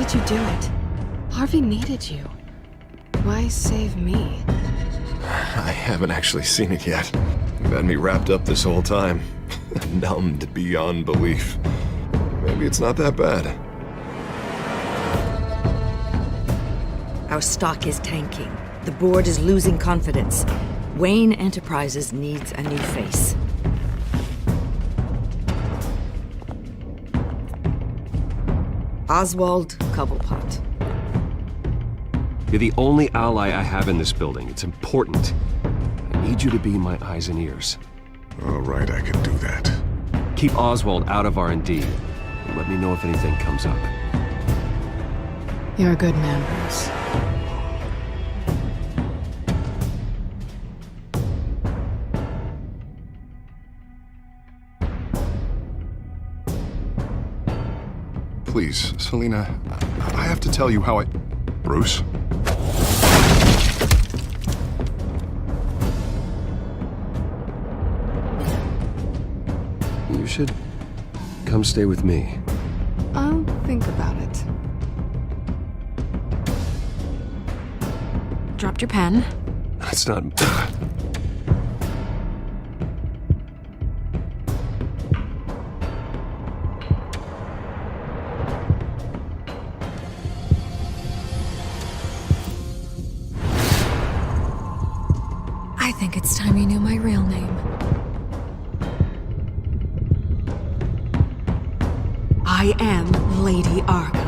did you do it? Harvey needed you. Why save me? I haven't actually seen it yet. You've had me wrapped up this whole time. Numbed beyond belief. Maybe it's not that bad. Our stock is tanking. The board is losing confidence. Wayne Enterprises needs a new face. Oswald Cobblepot. You're the only ally I have in this building. It's important. I need you to be my eyes and ears. All right, I can do that. Keep Oswald out of R&D, and let me know if anything comes up. You're a good man, Bruce. Please, Selina, I have to tell you how I... Bruce? You should come stay with me. I'll think about it. Dropped your pen. That's not... I think it's time you knew my real name. I am Lady Arkham.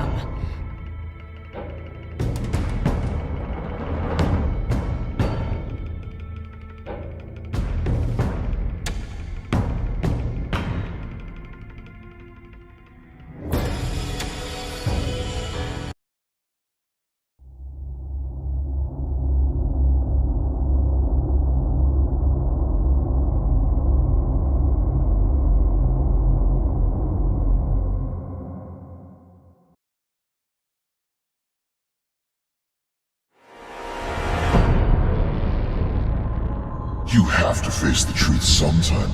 You have to face the truth sometime.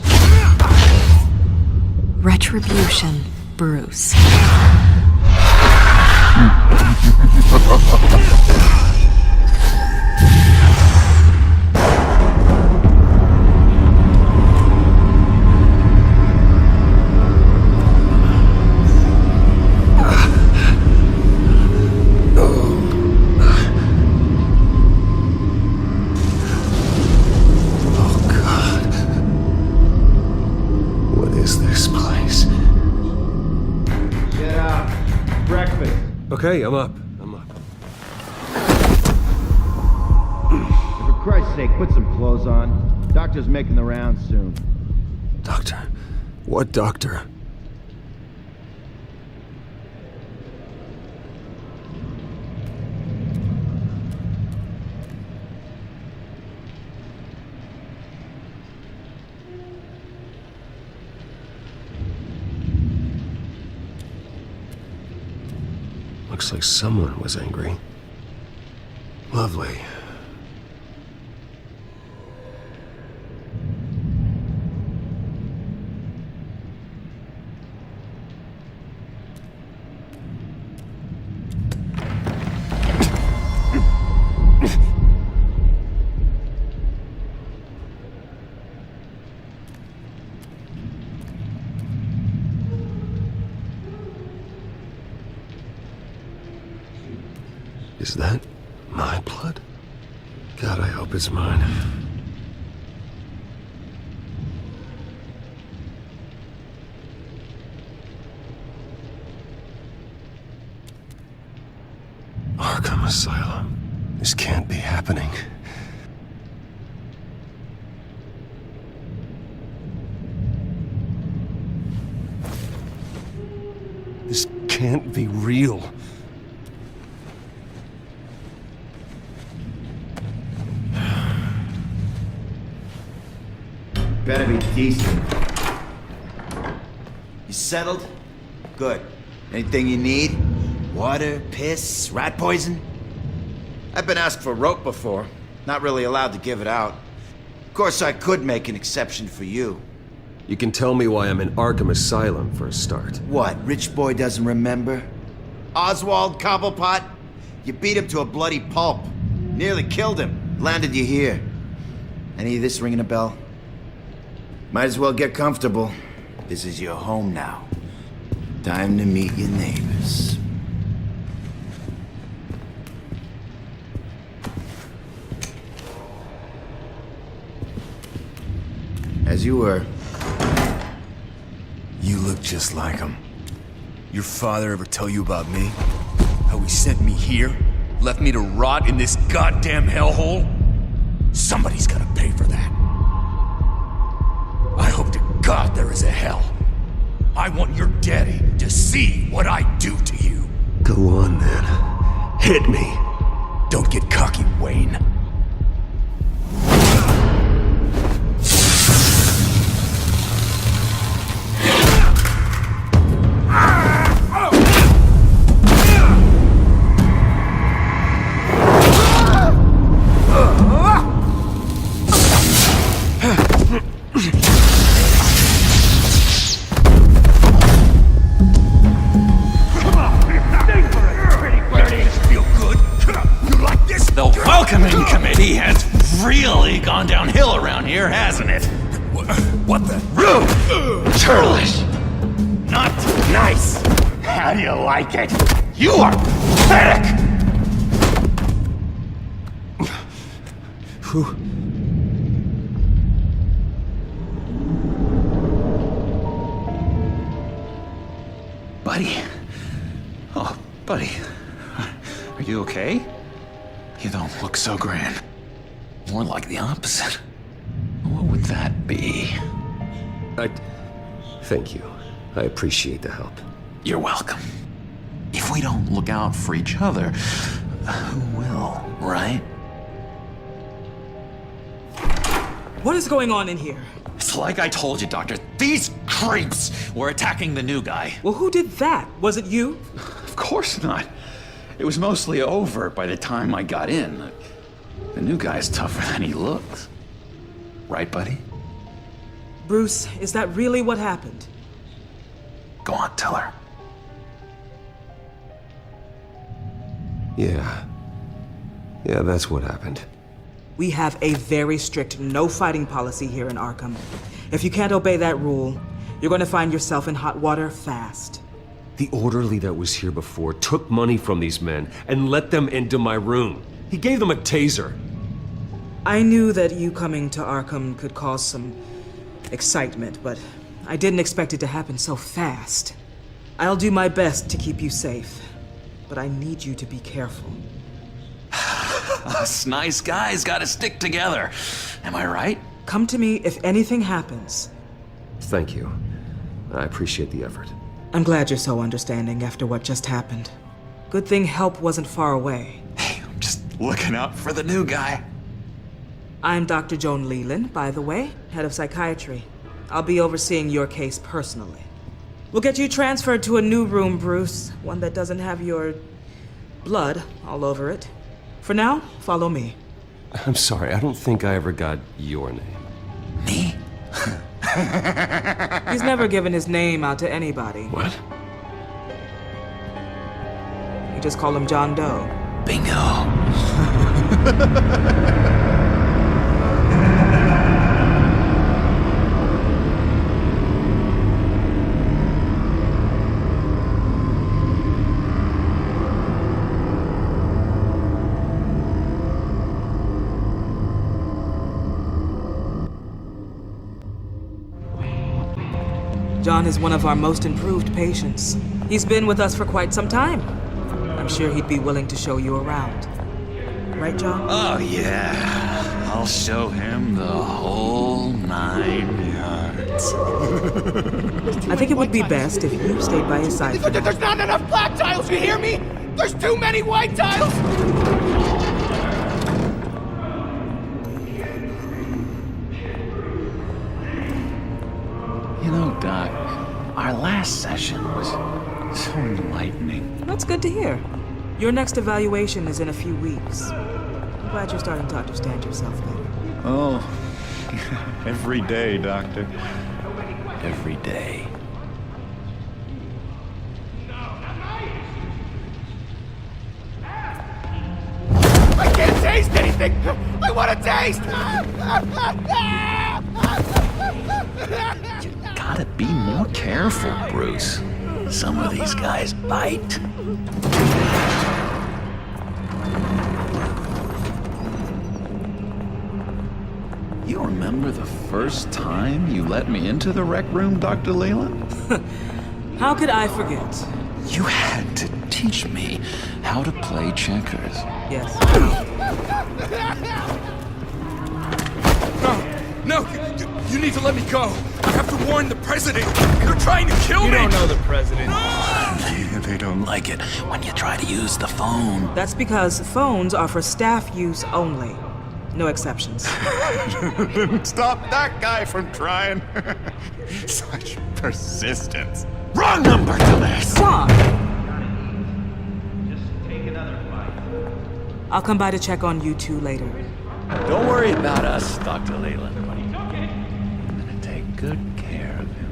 Retribution, Bruce. Okay, I'm up. For Christ's sake, put some clothes on. Doctor's making the rounds soon. Doctor? What doctor? Looks like someone was angry. Lovely. Is that my blood? God, I hope it's mine. Arkham Asylum. This can't be happening. This can't be real. Better be decent. You settled? Good. Anything you need? Water, piss, rat poison? I've been asked for rope before. Not really allowed to give it out. Of course, I could make an exception for you. You can tell me why I'm in Arkham Asylum for a start. What, rich boy doesn't remember? Oswald Cobblepot? You beat him to a bloody pulp. Nearly killed him. Landed you here. Any of this ringing a bell? Might as well get comfortable. This is your home now. Time to meet your neighbors. As you were. You look just like him. Your father ever tell you about me? How he sent me here? Left me to rot in this goddamn hellhole? Somebody's gotta pay for that. I hope to God there is a hell. I want your daddy to see what I do to you. Go on, then. Hit me. Don't get cocky, Wayne. Welcoming committee has really gone downhill around here, hasn't it? What the? Rude! Churlish! Not nice! How do you like it? You are pathetic! Who? Buddy. Oh, buddy. Are you okay? You don't look so grand. More like the opposite. What would that be? Thank you. I appreciate the help. You're welcome. If we don't look out for each other, who will, right? What is going on in here? It's like I told you, Doctor. These creeps were attacking the new guy. Well, who did that? Was it you? Of course not. It was mostly over by the time I got in. The new guy's tougher than he looks. Right, buddy? Bruce, is that really what happened? Go on, tell her. Yeah. Yeah, that's what happened. We have a very strict no fighting policy here in Arkham. If you can't obey that rule, you're going to find yourself in hot water fast. The orderly that was here before took money from these men and let them into my room. He gave them a taser. I knew that you coming to Arkham could cause some excitement, but I didn't expect it to happen so fast. I'll do my best to keep you safe, but I need you to be careful. Us nice guys gotta stick together. Am I right? Come to me if anything happens. Thank you. I appreciate the effort. I'm glad you're so understanding after what just happened. Good thing help wasn't far away. Hey, I'm just looking out for the new guy. I'm Dr. Joan Leland, by the way, head of psychiatry. I'll be overseeing your case personally. We'll get you transferred to a new room, Bruce. One that doesn't have your blood all over it. For now, follow me. I'm sorry, I don't think I ever got your name. Me? He's never given his name out to anybody. What? You just call him John Doe. Bingo. John is one of our most improved patients. He's been with us for quite some time. I'm sure he'd be willing to show you around. Right, John? Oh, yeah. I'll show him the whole 9 yards. I think it would be best if you stayed by his side. There's not enough black tiles, you hear me? There's too many white tiles! You know, Doc, our last session was so enlightening. That's good to hear. Your next evaluation is in a few weeks. I'm glad you're starting to understand yourself better. Oh, every day, Doctor. Every day. anything! I want a taste! Gotta be more careful, Bruce. Some of these guys bite. You remember the first time you let me into the rec room, Dr. Leland? How could I forget? You had to teach me how to play checkers. Yes. No, you need to let me go. I have to warn the president. They're trying to kill me. You don't know the president. They don't like it when you try to use the phone. That's because phones are for staff use only. No exceptions. Stop that guy from trying. Such persistence. Wrong number, dumbass. John! I'll come by to check on you two later. Don't worry about us, Dr. Leland. I'm gonna take good care of him.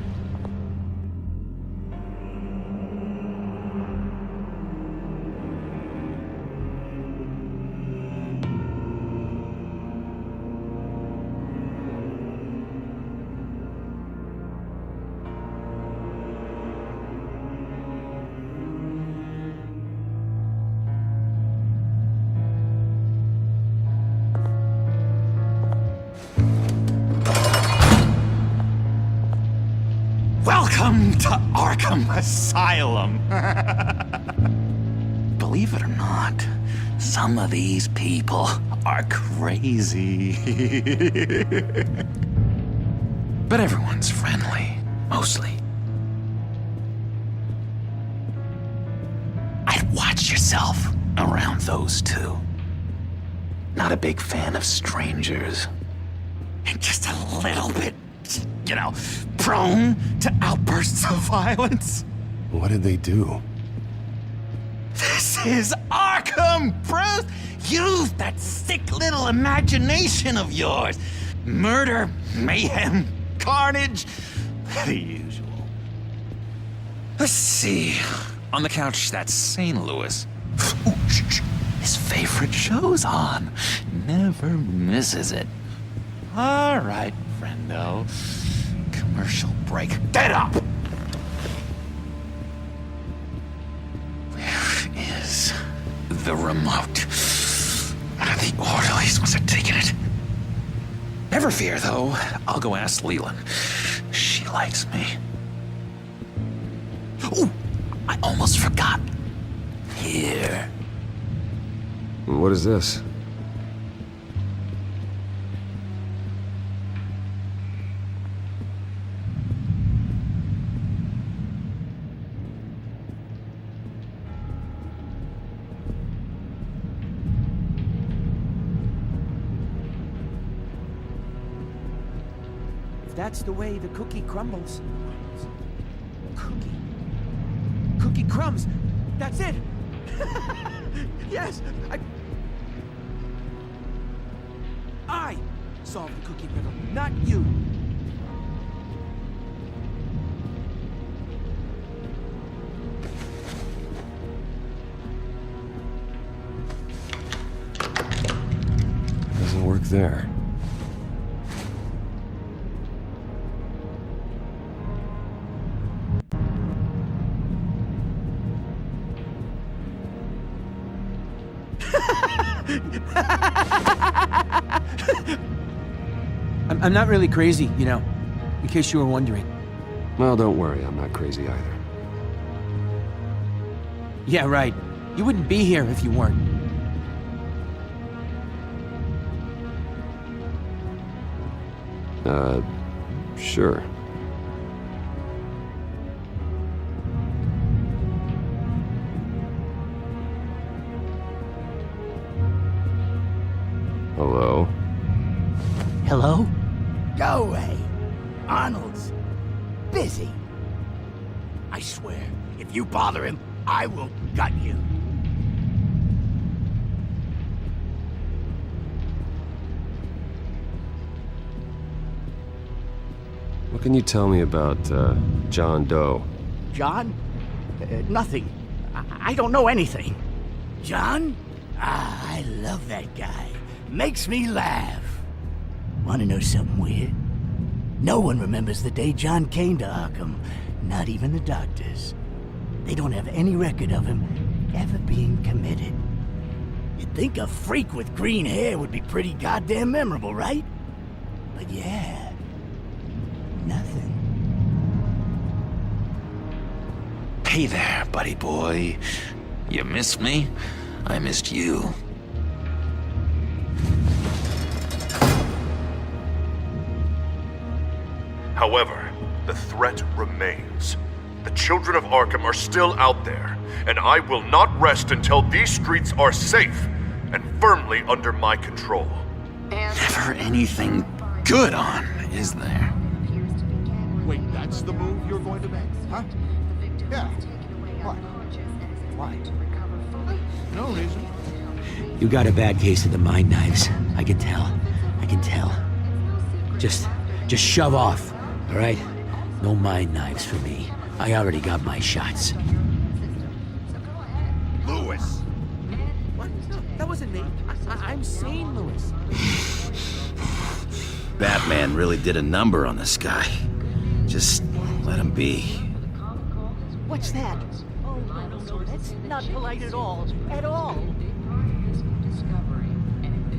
Welcome to Arkham Asylum. Believe it or not, some of these people are crazy. But everyone's friendly, mostly. I'd watch yourself around those two. Not a big fan of strangers. And just a little bit, you know, prone to outbursts of violence. What did they do? This is Arkham, Bruce! Use that sick little imagination of yours. Murder, mayhem, carnage, the usual. Let's see. On the couch, that's St. Louis. Ooh, his favorite show's on. Never misses it. All right, friendo. Commercial break. Get up! Where is the remote? The orderlies must have taken it. Never fear, though. I'll go ask Leland. She likes me. Ooh, I almost forgot. Here. What is this? That's the way the cookie crumbles. Cookie crumbs. That's it. Yes, I solved the cookie riddle, not you. Doesn't work there. I'm not really crazy, you know, in case you were wondering. Well, don't worry, I'm not crazy either. Yeah, right. You wouldn't be here if you weren't. Sure. Hello? Hello? Go away. Arnold's busy. I swear, if you bother him, I will gut you. What can you tell me about, John Doe? John? Nothing. I don't know anything. John? Ah, I love that guy. makes me laugh. Wanna know something weird? No one remembers the day John came to Arkham, not even the doctors. They don't have any record of him ever being committed. You'd think a freak with green hair would be pretty goddamn memorable, right? But yeah, nothing. Hey there, buddy boy. You missed me? I missed you. However, the threat remains. The children of Arkham are still out there, and I will not rest until these streets are safe and firmly under my control. Never anything good on, is there? Wait, that's the move you're going to make, huh? Yeah. What? Why? No reason. You got a bad case of the mind knives. I can tell. I can tell. Just shove off, all right? No mind knives for me. I already got my shots. Lewis! What? No, that wasn't me. I'm sane, Lewis. Batman really did a number on this guy. Just let him be. What's that? Oh, no, that's not polite at all. At all.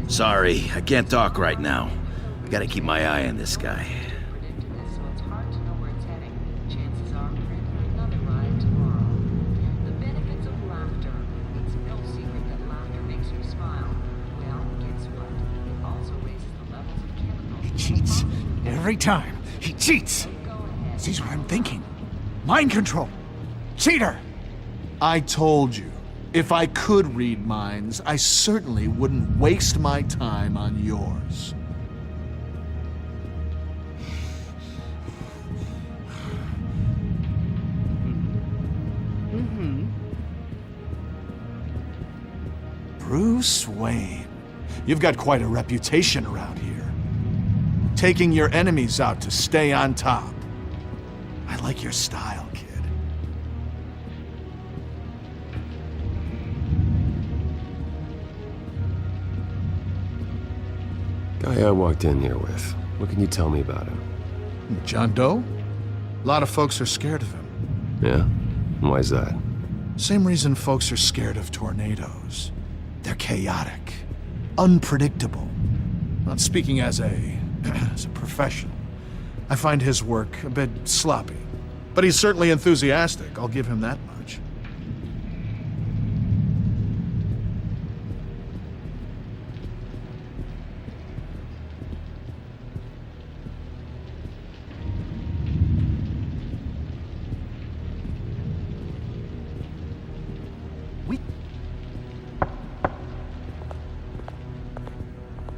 Sorry, I can't talk right now. Gotta keep my eye on this guy. Cheats. Every time. He cheats. Sees what I'm thinking. Mind control. Cheater! I told you, if I could read minds, I certainly wouldn't waste my time on yours. Bruce Wayne. You've got quite a reputation around here. Taking your enemies out to stay on top. I like your style, kid. Guy I walked in here with. What can you tell me about him? John Doe? A lot of folks are scared of him. Yeah? Why's that? Same reason folks are scared of tornadoes. They're chaotic, unpredictable. Not speaking as a professional. I find his work a bit sloppy. But he's certainly enthusiastic, I'll give him that much.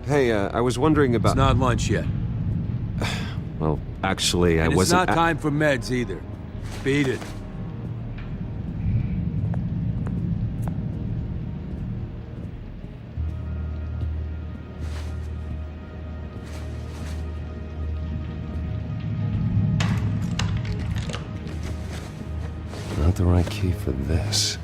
Hey, I was wondering about... It's not lunch yet. Well, actually, I And wasn't... it's not time for meds either. Beat it. Not the right key for this.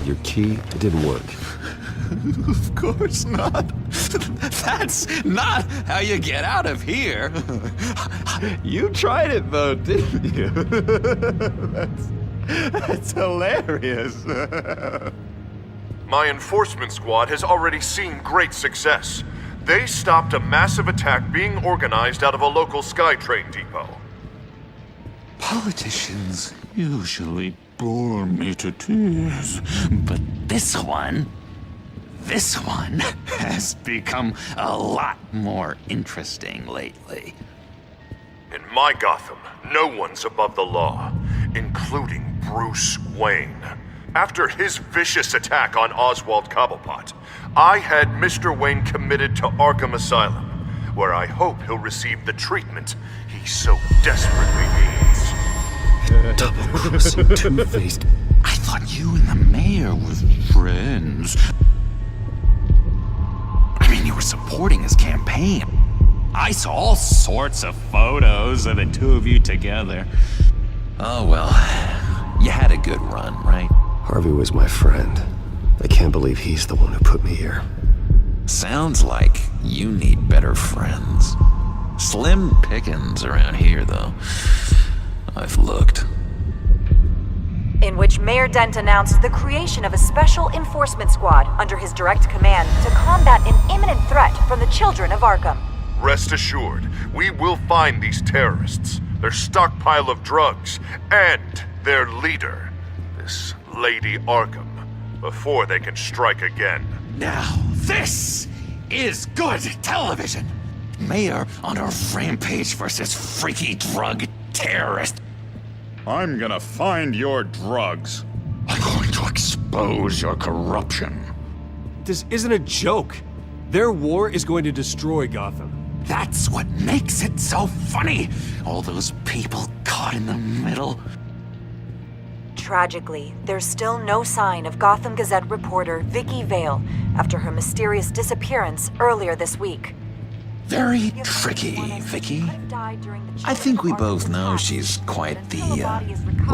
Your key, it didn't work. Of course not. That's not how you get out of here. You tried it though, didn't you? That's hilarious. My enforcement squad has already seen great success. They stopped a massive attack being organized out of a local SkyTrain depot. Politicians usually bore me to tears, but this one has become a lot more interesting lately. In my Gotham, no one's above the law, including Bruce Wayne. After his vicious attack on Oswald Cobblepot, I had Mr. Wayne committed to Arkham Asylum, where I hope he'll receive the treatment he so desperately needs. Double-crossing, two-faced... I thought you and the mayor were friends. I mean, you were supporting his campaign. I saw all sorts of photos of the two of you together. Oh well, you had a good run, right? Harvey was my friend. I can't believe he's the one who put me here. Sounds like you need better friends. Slim pickings around here, though. I've looked. In which Mayor Dent announced the creation of a special enforcement squad under his direct command to combat an imminent threat from the children of Arkham. Rest assured, we will find these terrorists, their stockpile of drugs, and their leader, this Lady Arkham, before they can strike again. Now, this is good television! Mayor on a rampage versus freaky drug terrorist. I'm gonna find your drugs. I'm going to expose your corruption. This isn't a joke. Their war is going to destroy Gotham. That's what makes it so funny. All those people caught in the middle. Tragically, there's still no sign of Gotham Gazette reporter Vicky Vale after her mysterious disappearance earlier this week. Very tricky, Vicky. I think we both know she's quite the,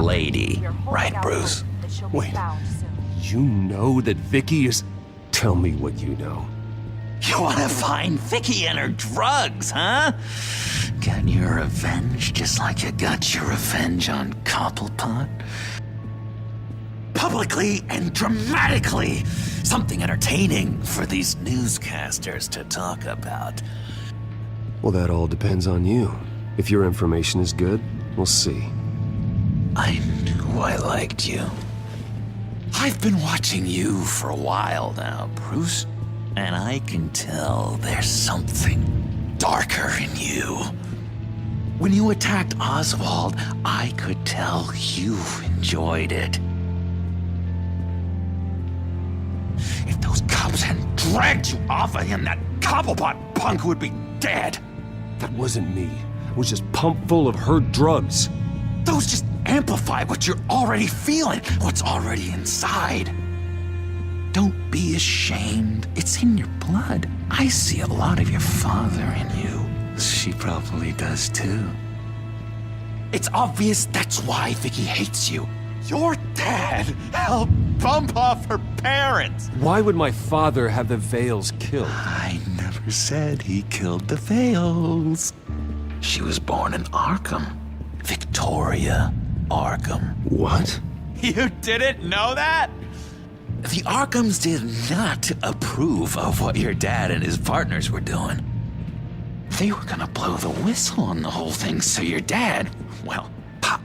lady, right, Bruce? Wait, you know that Vicky is... Tell me what you know. You wanna find Vicky and her drugs, huh? Get your revenge just like you got your revenge on Cobblepot? Publicly and dramatically! Something entertaining for these newscasters to talk about. Well, that all depends on you. If your information is good, we'll see. I knew I liked you. I've been watching you for a while now, Bruce. And I can tell there's something darker in you. When you attacked Oswald, I could tell you enjoyed it. If those cops hadn't dragged you off of him, that Cobblepot punk would be dead. That wasn't me. I was just pumped full of her drugs. Those just amplify what you're already feeling, what's already inside. Don't be ashamed. It's in your blood. I see a lot of your father in you. She probably does too. It's obvious that's why Vicky hates you. Your dad helped bump off her parents. Why would my father have the Vales killed? I never said he killed the Vales. She was born in Arkham. Victoria Arkham. What? You didn't know that? The Arkhams did not approve of what your dad and his partners were doing. They were gonna blow the whistle on the whole thing, so your dad, well, pop.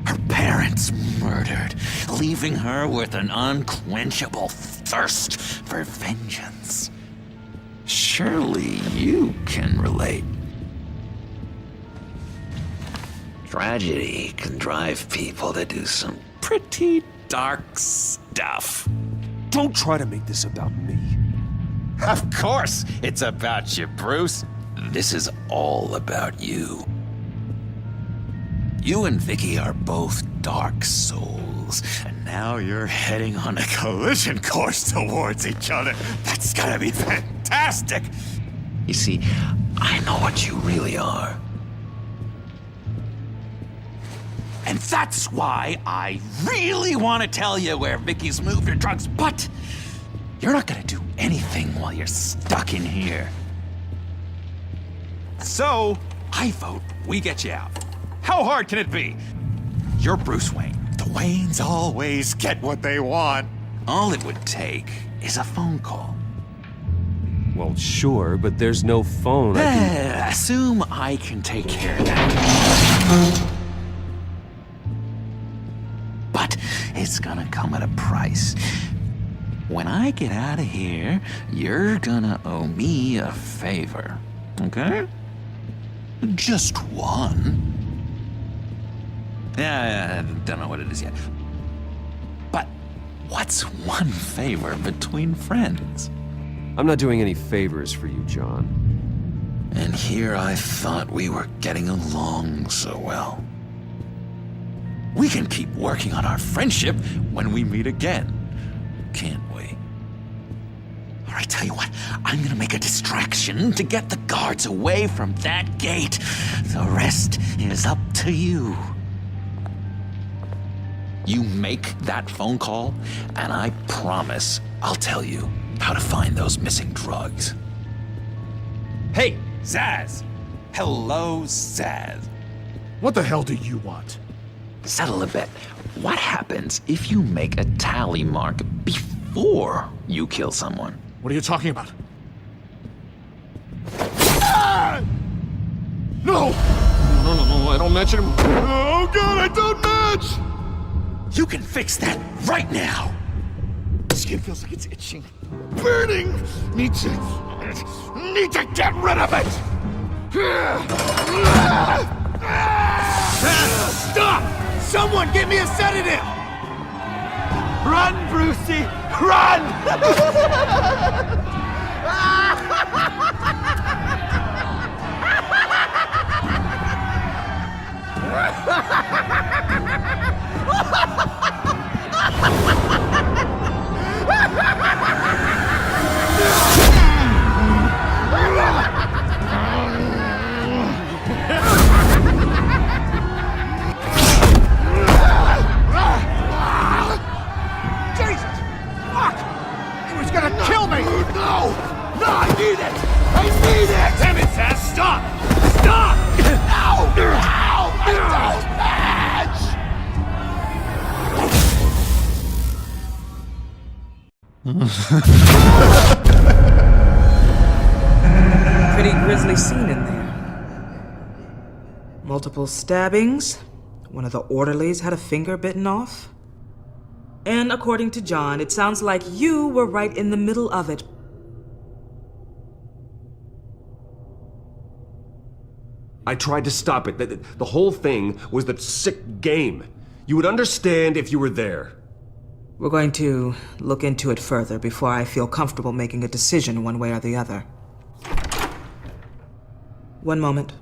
Her parents murdered, leaving her with an unquenchable thirst for vengeance. Surely you can relate. Tragedy can drive people to do some pretty dark stuff. Don't try to make this about me. Of course it's about you, Bruce. This is all about you. You and Vicky are both dark souls, and now you're heading on a collision course towards each other. That's gonna be fantastic! You see, I know what you really are. And that's why I really want to tell you where Vicky's moved her drugs, but you're not gonna do anything while you're stuck in here. So, I vote we get you out. How hard can it be? You're Bruce Wayne. The Waynes always get what they want. All it would take is a phone call. Well, sure, but there's no phone. Assume I can take care of that. But it's gonna come at a price. When I get out of here, you're gonna owe me a favor, okay? Just one. Yeah, I don't know what it is yet. But what's one favor between friends? I'm not doing any favors for you, John. And here I thought we were getting along so well. We can keep working on our friendship when we meet again, can't we? All I tell you what, I'm gonna make a distraction to get the guards away from that gate. The rest is up to you. You make that phone call, and I promise I'll tell you how to find those missing drugs. Hey, Zaz! Hello, Zaz. What the hell do you want? Settle a bet. What happens if you make a tally mark before you kill someone? What are you talking about? Ah! No! No, I don't match him. Oh god, I don't match! You can fix that right now! Skin feels like it's itching. Burning! Need to get rid of it! Stop! Someone get me a sedative! Run, Brucey! Run! Kill me! No! No, I need it! I need it! Damn it, Zaz, stop! Stop! Ow! Ow! I don't match! Pretty grisly scene in there. Multiple stabbings. One of the orderlies had a finger bitten off. And according to John, it sounds like you were right in the middle of it. I tried to stop it. The whole thing was that sick game. You would understand if you were there. We're going to look into it further before I feel comfortable making a decision one way or the other. One moment.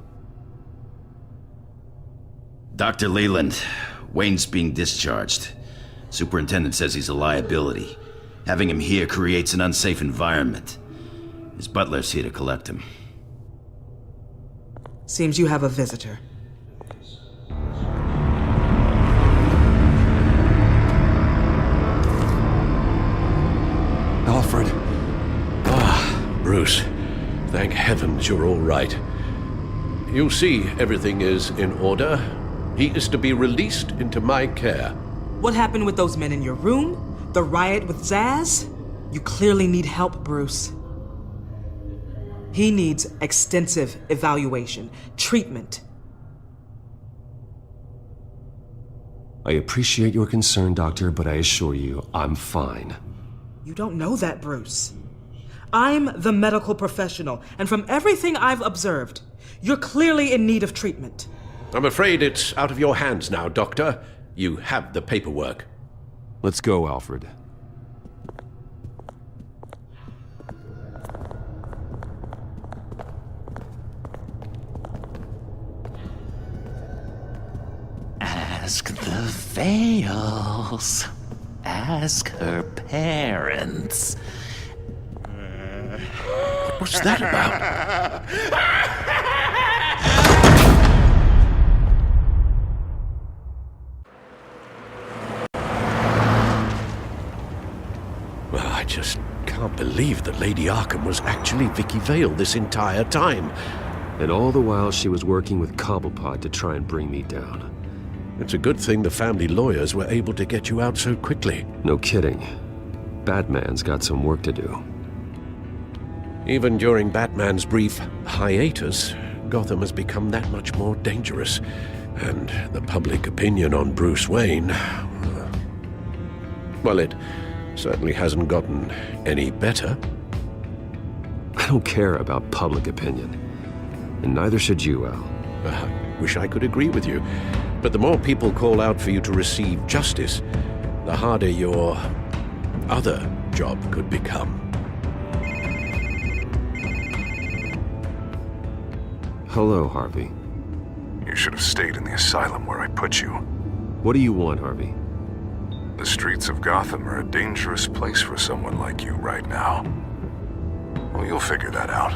Dr. Leland, Wayne's being discharged. Superintendent says he's a liability. Having him here creates an unsafe environment. His butler's here to collect him. Seems you have a visitor. Alfred. Ah, Bruce. Thank heavens you're all right. You see, everything is in order. He is to be released into my care. What happened with those men in your room? The riot with Zaz? You clearly need help, Bruce. He needs extensive evaluation, treatment. I appreciate your concern, Doctor, but I assure you, I'm fine. You don't know that, Bruce. I'm the medical professional, and from everything I've observed, you're clearly in need of treatment. I'm afraid it's out of your hands now, Doctor. You have the paperwork. Let's go, Alfred. Ask the Vales. Ask her parents. What's that about? Well, I just can't believe that Lady Arkham was actually Vicky Vale this entire time. And all the while she was working with Cobblepot to try and bring me down. It's a good thing the family lawyers were able to get you out so quickly. No kidding. Batman's got some work to do. Even during Batman's brief hiatus, Gotham has become that much more dangerous. And the public opinion on Bruce Wayne... well, it certainly hasn't gotten any better. I don't care about public opinion. And neither should you, Al. I wish I could agree with you. But the more people call out for you to receive justice, the harder your other job could become. Hello, Harvey. You should have stayed in the asylum where I put you. What do you want, Harvey? The streets of Gotham are a dangerous place for someone like you right now. Well, you'll figure that out.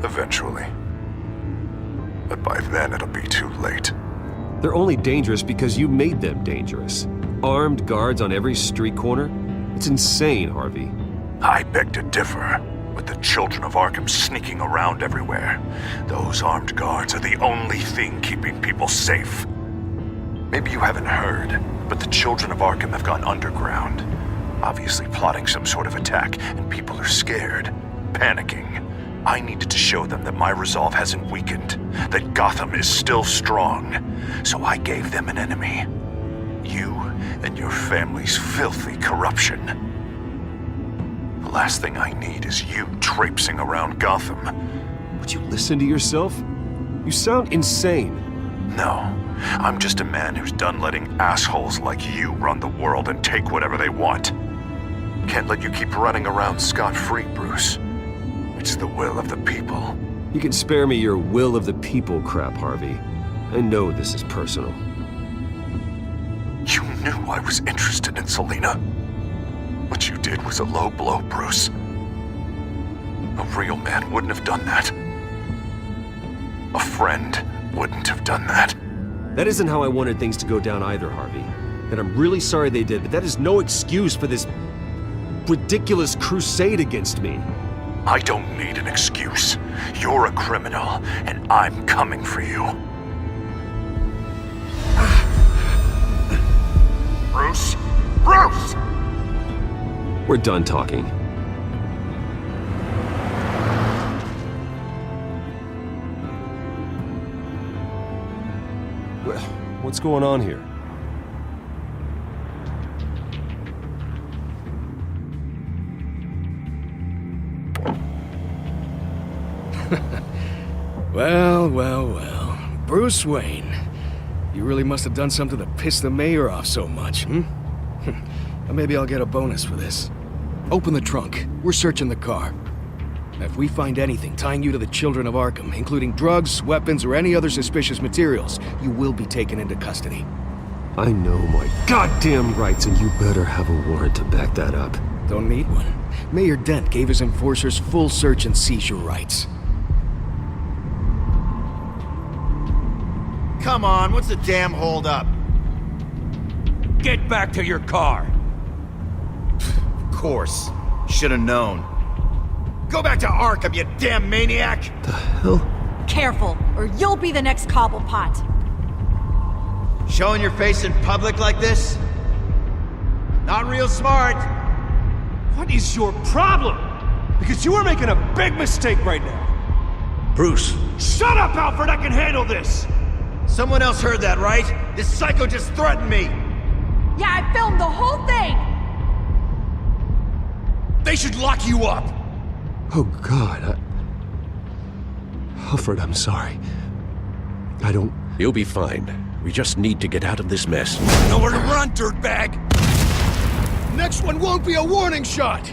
Eventually. But by then it'll be too late. They're only dangerous because you made them dangerous. Armed guards on every street corner? It's insane, Harvey. I beg to differ. With the children of Arkham sneaking around everywhere, those armed guards are the only thing keeping people safe. Maybe you haven't heard, but the children of Arkham have gone underground. Obviously plotting some sort of attack, and people are scared, panicking. I needed to show them that my resolve hasn't weakened, that Gotham is still strong. So I gave them an enemy. You and your family's filthy corruption. The last thing I need is you traipsing around Gotham. Would you listen to yourself? You sound insane. No, I'm just a man who's done letting assholes like you run the world and take whatever they want. Can't let you keep running around scot-free, Bruce. It's the will of the people. You can spare me your will of the people crap, Harvey. I know this is personal. You knew I was interested in Selina. What you did was a low blow, Bruce. A real man wouldn't have done that. A friend wouldn't have done that. That isn't how I wanted things to go down either, Harvey. And I'm really sorry they did, but that is no excuse for this ridiculous crusade against me. I don't need an excuse. You're a criminal, and I'm coming for you. Bruce? Bruce! We're done talking. What's going on here? Well. Bruce Wayne. You really must have done something to piss the mayor off so much, Maybe I'll get a bonus for this. Open the trunk. We're searching the car. If we find anything tying you to the children of Arkham, including drugs, weapons, or any other suspicious materials, you will be taken into custody. I know my goddamn rights, and you better have a warrant to back that up. Don't need one. Mayor Dent gave his enforcers full search and seizure rights. Come on, what's the damn holdup? Get back to your car! Of course. Should've known. Go back to Arkham, you damn maniac! The hell? Careful, or you'll be the next Cobblepot. Showing your face in public like this? Not real smart. What is your problem? Because you are making a big mistake right now. Bruce. Shut up, Alfred! I can handle this! Someone else heard that, right? This psycho just threatened me! Yeah, I filmed the whole thing! They should lock you up! Oh, God, Alfred, I'm sorry. I don't... You'll be fine. We just need to get out of this mess. Nowhere to run, dirtbag! Next one won't be a warning shot!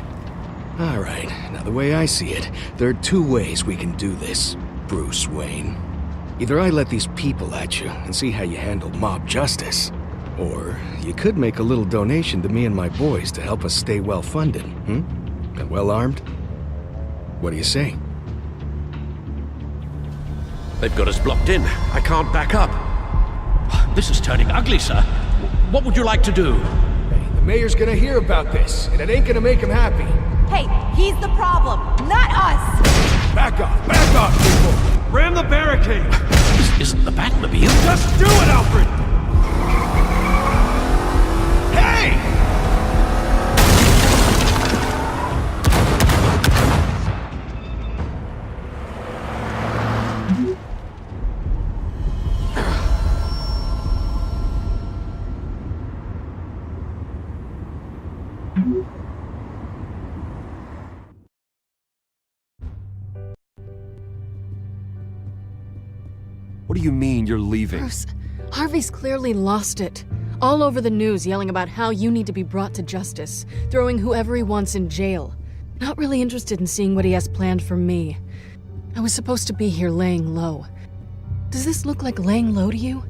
Alright, now the way I see it, there are two ways we can do this, Bruce Wayne. Either I let these people at you and see how you handle mob justice, or you could make a little donation to me and my boys to help us stay well-funded, and well-armed? What do you say? They've got us blocked in. I can't back up. This is turning ugly, sir. What would you like to do? Hey, the mayor's gonna hear about this, and it ain't gonna make him happy. Hey, he's the problem, not us! Back off, people! Ram the barricade! This isn't the Batmobile. Just do it, Alfred! Hey! What do you mean you're leaving? Bruce, Harvey's clearly lost it. All over the news yelling about how you need to be brought to justice, throwing whoever he wants in jail. Not really interested in seeing what he has planned for me. I was supposed to be here laying low. Does this look like laying low to you?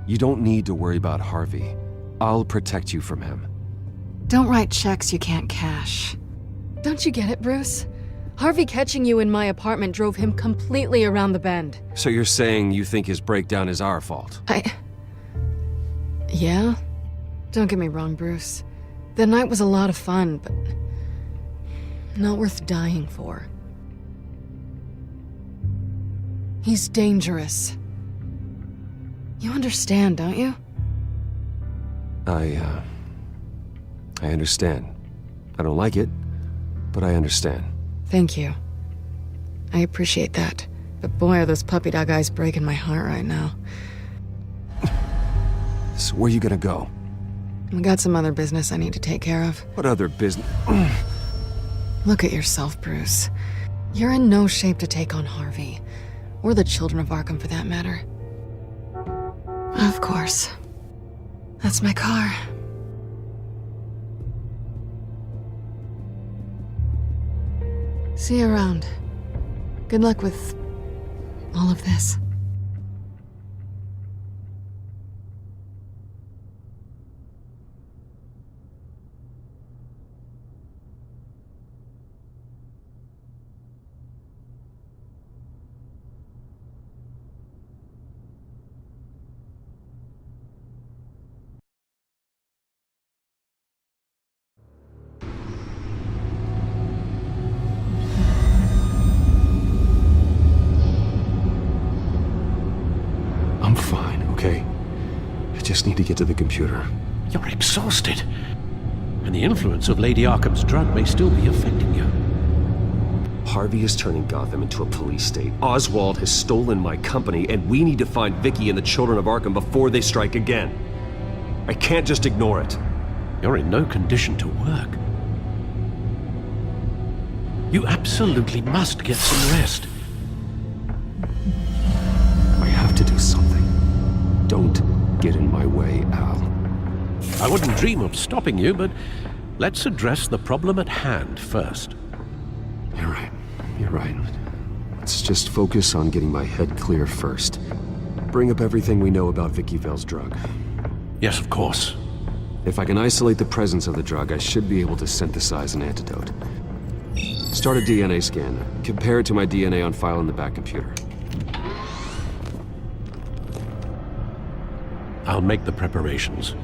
You don't need to worry about Harvey. I'll protect you from him. Don't write checks you can't cash. Don't you get it, Bruce? Harvey catching you in my apartment drove him completely around the bend. So you're saying you think his breakdown is our fault? Yeah? Don't get me wrong, Bruce. The night was a lot of fun, but not worth dying for. He's dangerous. You understand, don't you? I understand. I don't like it, but I understand. Thank you. I appreciate that. But boy, are those puppy dog eyes breaking my heart right now. So where you gonna go? I got some other business I need to take care of. What other business? Look at yourself, Bruce. You're in no shape to take on Harvey. Or the children of Arkham, for that matter. Of course. That's my car. See you around. Good luck with all of this. I'm fine, okay? I just need to get to the computer. You're exhausted. And the influence of Lady Arkham's drug may still be affecting you. Harvey is turning Gotham into a police state. Oswald has stolen my company, and we need to find Vicky and the children of Arkham before they strike again. I can't just ignore it. You're in no condition to work. You absolutely must get some rest. I have to do something. Don't get in my way, Al. I wouldn't dream of stopping you, but let's address the problem at hand first. You're right. You're right. Let's just focus on getting my head clear first. Bring up everything we know about Vicky Vale's drug. Yes, of course. If I can isolate the presence of the drug, I should be able to synthesize an antidote. Start a DNA scan. Compare it to my DNA on file in the back computer. I'll make the preparations.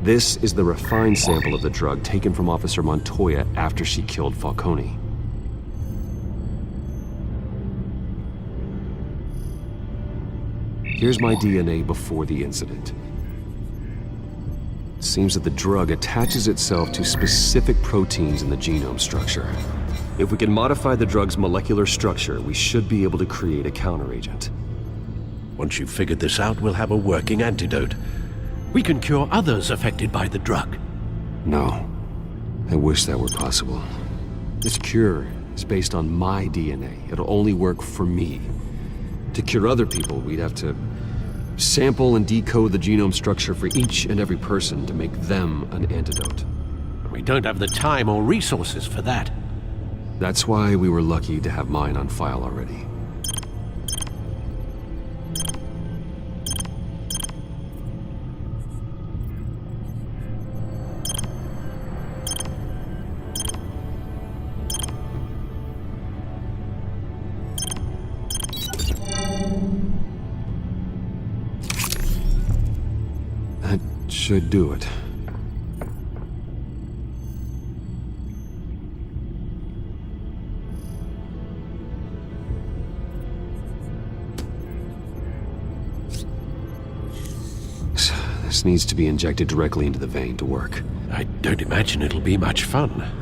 This is the refined sample of the drug taken from Officer Montoya after she killed Falcone. Here's my DNA before the incident. It seems that the drug attaches itself to specific proteins in the genome structure. If we can modify the drug's molecular structure, we should be able to create a counteragent. Once you've figured this out, we'll have a working antidote. We can cure others affected by the drug. No. I wish that were possible. This cure is based on my DNA. It'll only work for me. To cure other people, we'd have to sample and decode the genome structure for each and every person to make them an antidote. We don't have the time or resources for that. That's why we were lucky to have mine on file already. Should do it. This needs to be injected directly into the vein to work. I don't imagine it'll be much fun.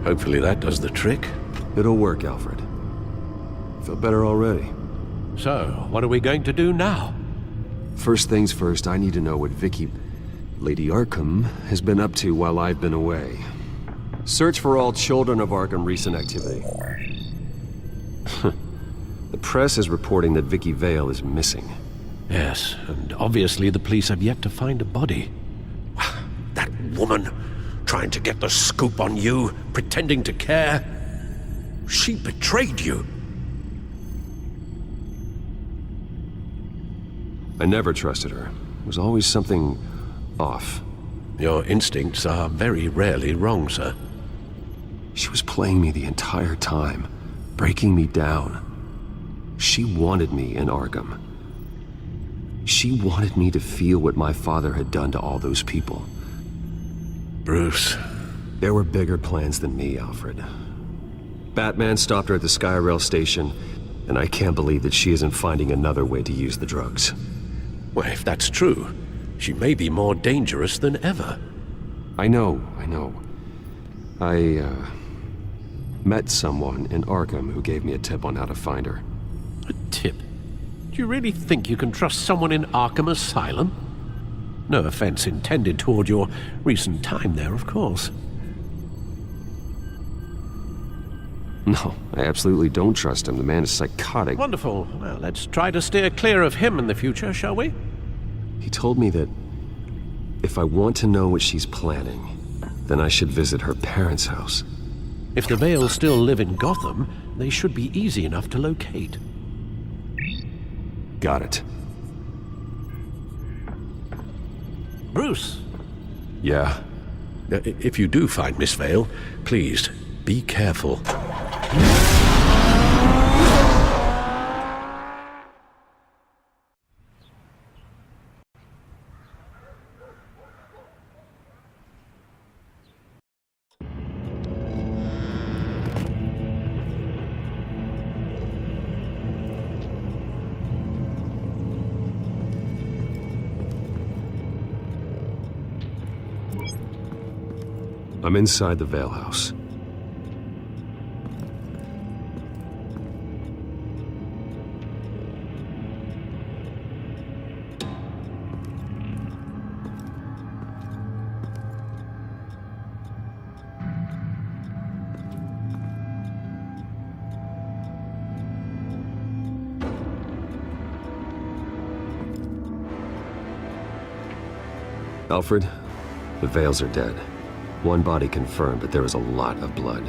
Hopefully that does the trick. It'll work, Alfred. Feel better already. So, what are we going to do now? First things first, I need to know what Lady Arkham, has been up to while I've been away. Search for all children of Arkham recent activity. The press is reporting that Vicky Vale is missing. Yes, and obviously the police have yet to find a body. That woman, trying to get the scoop on you, pretending to care. She betrayed you. I never trusted her. There was always something off. Your instincts are very rarely wrong, sir. She was playing me the entire time, breaking me down. She wanted me in Arkham. She wanted me to feel what my father had done to all those people. Bruce. There were bigger plans than me, Alfred. Batman stopped her at the Skyrail station, and I can't believe that she isn't finding another way to use the drugs. Well, if that's true, she may be more dangerous than ever. I know. I met someone in Arkham who gave me a tip on how to find her. A tip? Do you really think you can trust someone in Arkham Asylum? No offense intended toward your recent time there, of course. No, I absolutely don't trust him. The man is psychotic. Wonderful. Well, let's try to steer clear of him in the future, shall we? He told me that if I want to know what she's planning, then I should visit her parents' house. If the Vales still live in Gotham, they should be easy enough to locate. Got it. Bruce. Yeah? If you do find Miss Vale, please, be careful. I'm inside the Vale house. Alfred, the Vales are dead. One body confirmed, but there is a lot of blood.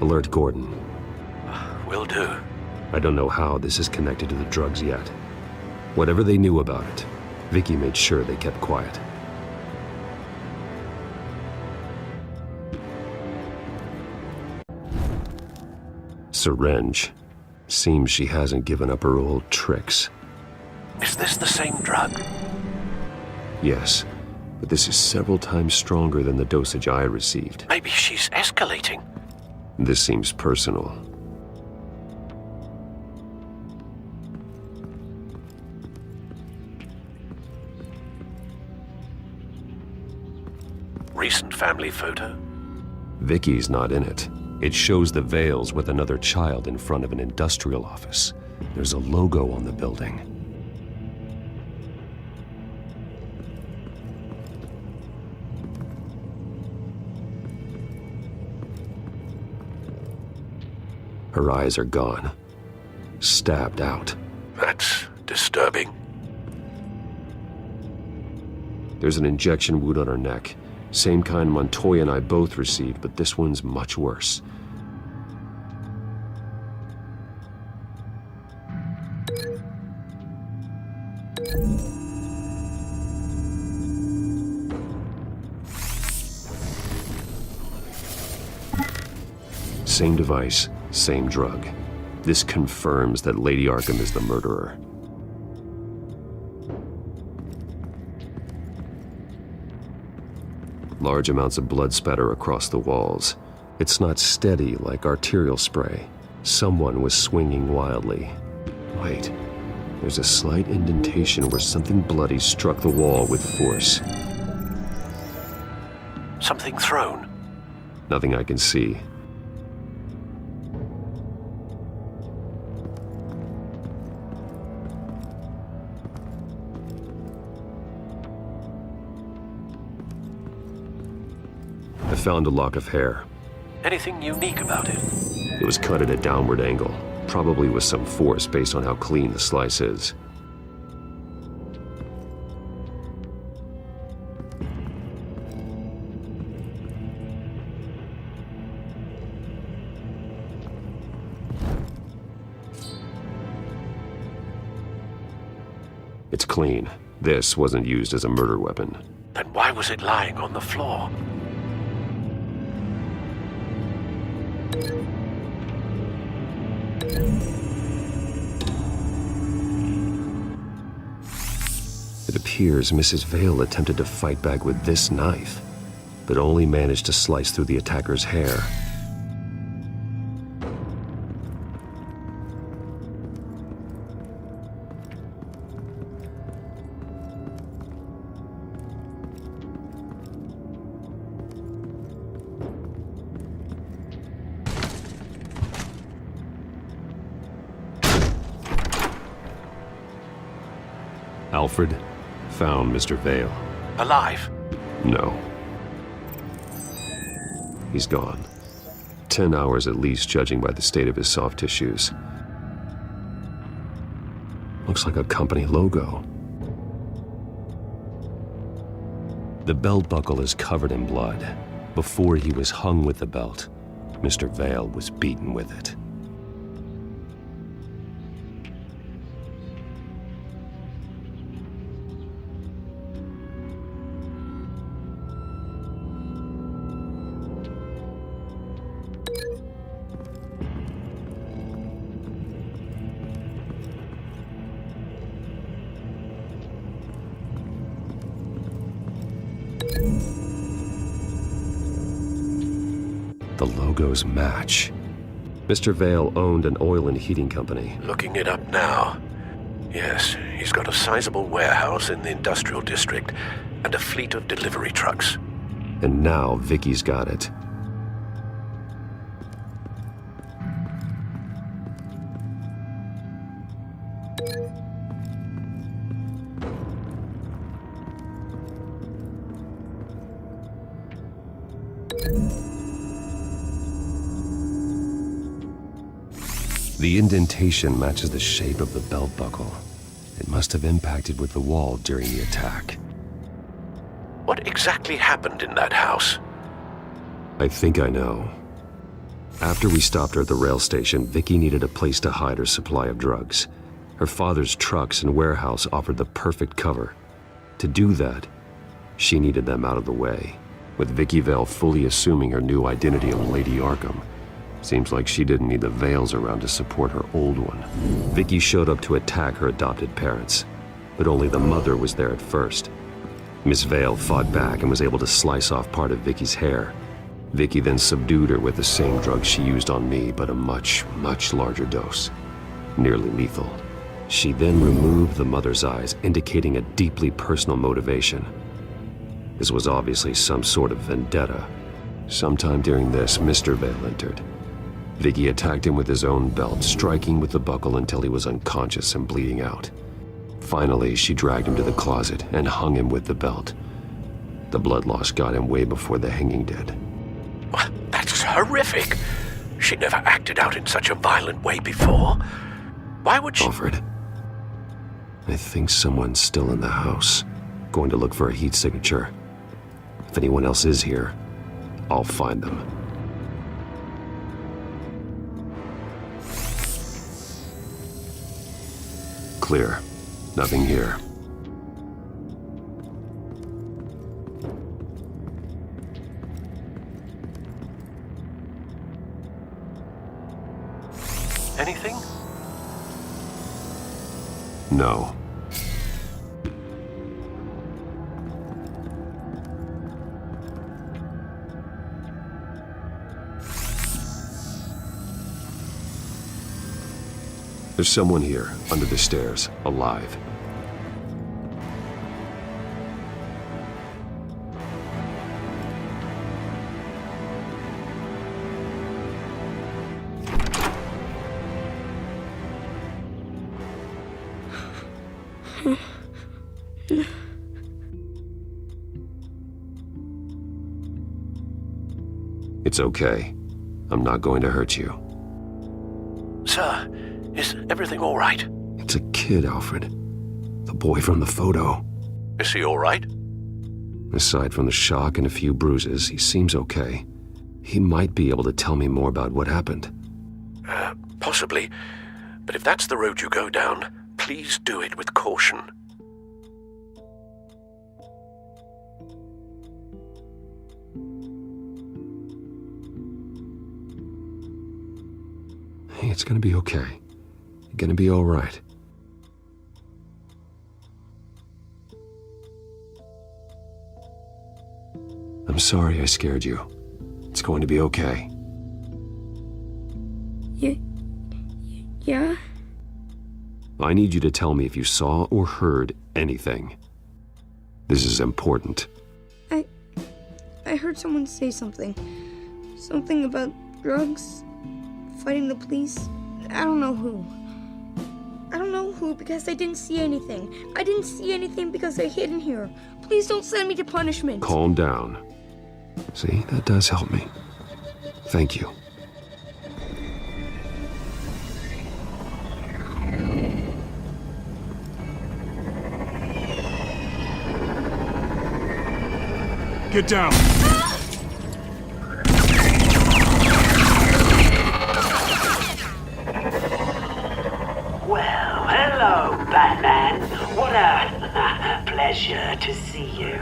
Alert Gordon. Will do. I don't know how this is connected to the drugs yet. Whatever they knew about it, Vicky made sure they kept quiet. Syringe. Seems she hasn't given up her old tricks. Is this the same drug? Yes, but this is several times stronger than the dosage I received. Maybe she's escalating. This seems personal. Recent family photo? Vicky's not in it. It shows the Vales with another child in front of an industrial office. There's a logo on the building. Her eyes are gone. Stabbed out. That's disturbing. There's an injection wound on her neck. Same kind Montoya and I both received, but this one's much worse. Same device, same drug. This confirms that Lady Arkham is the murderer. Large amounts of blood spatter across the walls. It's not steady like arterial spray. Someone was swinging wildly. Wait, there's a slight indentation where something bloody struck the wall with force. Something thrown? Nothing I can see. found a lock of hair. Anything unique about it? It was cut at a downward angle, probably with some force based on how clean the slice is. It's clean. This wasn't used as a murder weapon. Then why was it lying on the floor? It appears Mrs. Vale attempted to fight back with this knife, but only managed to slice through the attacker's hair. Alfred found Mr. Vale. Alive? No. He's gone. 10 hours at least, judging by the state of his soft tissues. Looks like a company logo. The belt buckle is covered in blood. Before he was hung with the belt, Mr. Vale was beaten with it. The logos match. Mr. Vale owned an oil and heating company. Looking it up now. Yes, he's got a sizable warehouse in the industrial district and a fleet of delivery trucks. And now Vicky's got it. The indentation matches the shape of the belt buckle. It must have impacted with the wall during the attack. What exactly happened in that house? I think I know. After we stopped her at the rail station, Vicky needed a place to hide her supply of drugs. Her father's trucks and warehouse offered the perfect cover. To do that, she needed them out of the way, with Vicky Vale fully assuming her new identity of Lady Arkham. Seems like she didn't need the Vales around to support her old one. Vicky showed up to attack her adopted parents, but only the mother was there at first. Miss Vale fought back and was able to slice off part of Vicky's hair. Vicky then subdued her with the same drug she used on me, but a much, much larger dose. Nearly lethal. She then removed the mother's eyes, indicating a deeply personal motivation. This was obviously some sort of vendetta. Sometime during this, Mr. Vale entered. Vicky attacked him with his own belt, striking with the buckle until he was unconscious and bleeding out. Finally, she dragged him to the closet and hung him with the belt. The blood loss got him way before the hanging did. That's horrific. She never acted out in such a violent way before. Why would she— Alfred, I think someone's still in the house. Going to look for a heat signature. If anyone else is here, I'll find them. Clear. Nothing here. Anything? No. There's someone here, under the stairs, alive. It's okay. I'm not going to hurt you. Sir, is everything all right? It's a kid, Alfred. The boy from the photo. Is he all right? Aside from the shock and a few bruises, he seems okay. He might be able to tell me more about what happened. Possibly. But if that's the road you go down, please do it with caution. Hey, it's gonna be okay. You're gonna be all right. I'm sorry I scared you. It's going to be okay. Yeah? I need you to tell me if you saw or heard anything. This is important. I heard someone say something. Something about drugs, fighting the police. I don't know who. I don't know who because I didn't see anything. I didn't see anything because I hid in here. Please don't send me to punishment. Calm down. See, that does help me. Thank you. Get down! Well, hello, Batman. What a pleasure to see you.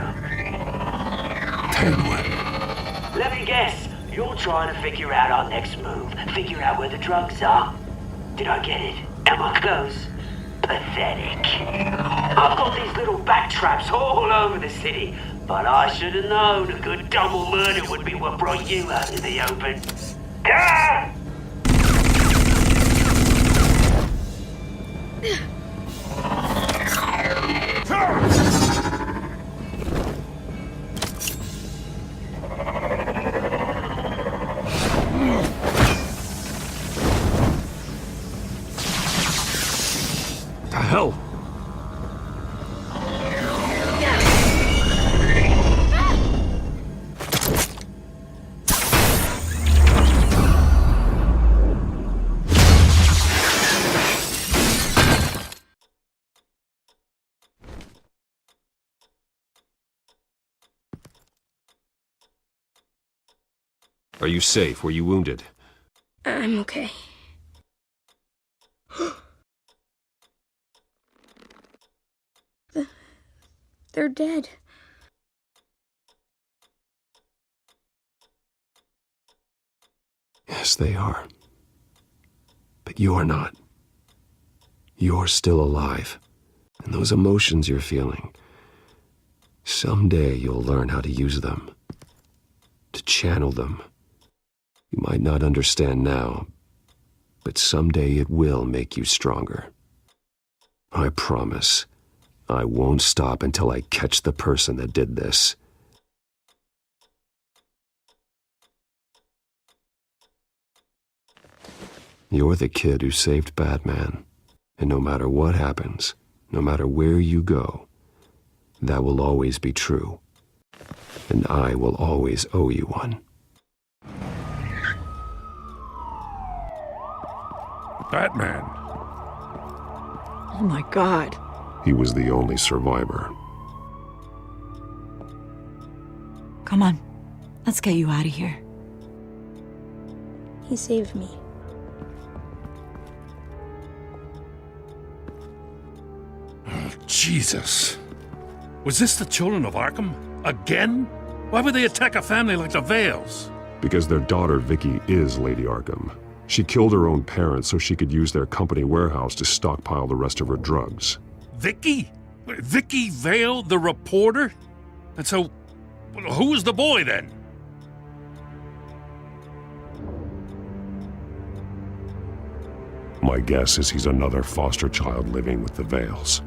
Let me guess, you're trying to figure out our next move. Figure out where the drugs are. Did I get it? Am I close? Pathetic. I've got these little bat traps all over the city, but I should have known a good double murder would be what brought you out in the open. Ah! The hell? Are you safe? Were you wounded? I'm okay. They're dead. Yes, they are. But you are not. You're still alive. And those emotions you're feeling, someday you'll learn how to use them. To channel them. You might not understand now, but someday it will make you stronger. I promise. I won't stop until I catch the person that did this. You're the kid who saved Batman. And no matter what happens, no matter where you go, that will always be true. And I will always owe you one. Batman. Oh my God. He was the only survivor. Come on, let's get you out of here. He saved me. Oh, Jesus. Was this the children of Arkham? Again? Why would they attack a family like the Vales? Because their daughter, Vicky, is Lady Arkham. She killed her own parents so she could use their company warehouse to stockpile the rest of her drugs. Vicky? Vicky Vale, the reporter? And so, who was the boy then? My guess is he's another foster child living with the Vales.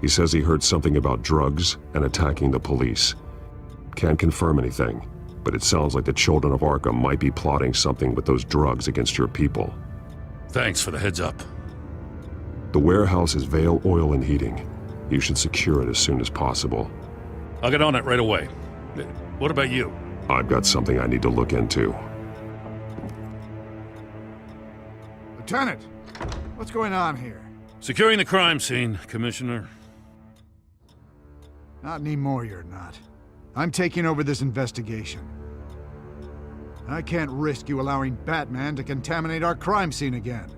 He says he heard something about drugs and attacking the police. Can't confirm anything, but it sounds like the children of Arkham might be plotting something with those drugs against your people. Thanks for the heads up. The warehouse is Vale Oil and Heating. You should secure it as soon as possible. I'll get on it right away. What about you? I've got something I need to look into. Lieutenant, what's going on here? Securing the crime scene, Commissioner. Not anymore, you're not. I'm taking over this investigation. I can't risk you allowing Batman to contaminate our crime scene again.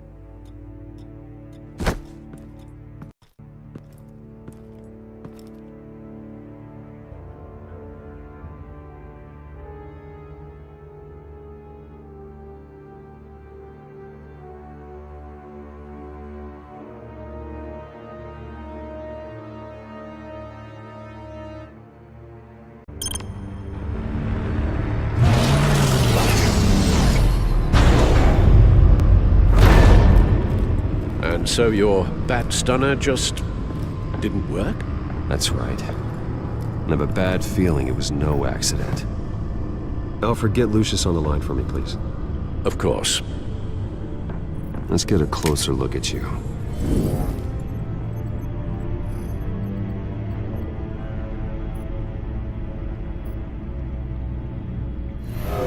And so your bat stunner just didn't work? That's right. I have a bad feeling it was no accident. Alfred, get Lucius on the line for me, please. Of course. Let's get a closer look at you.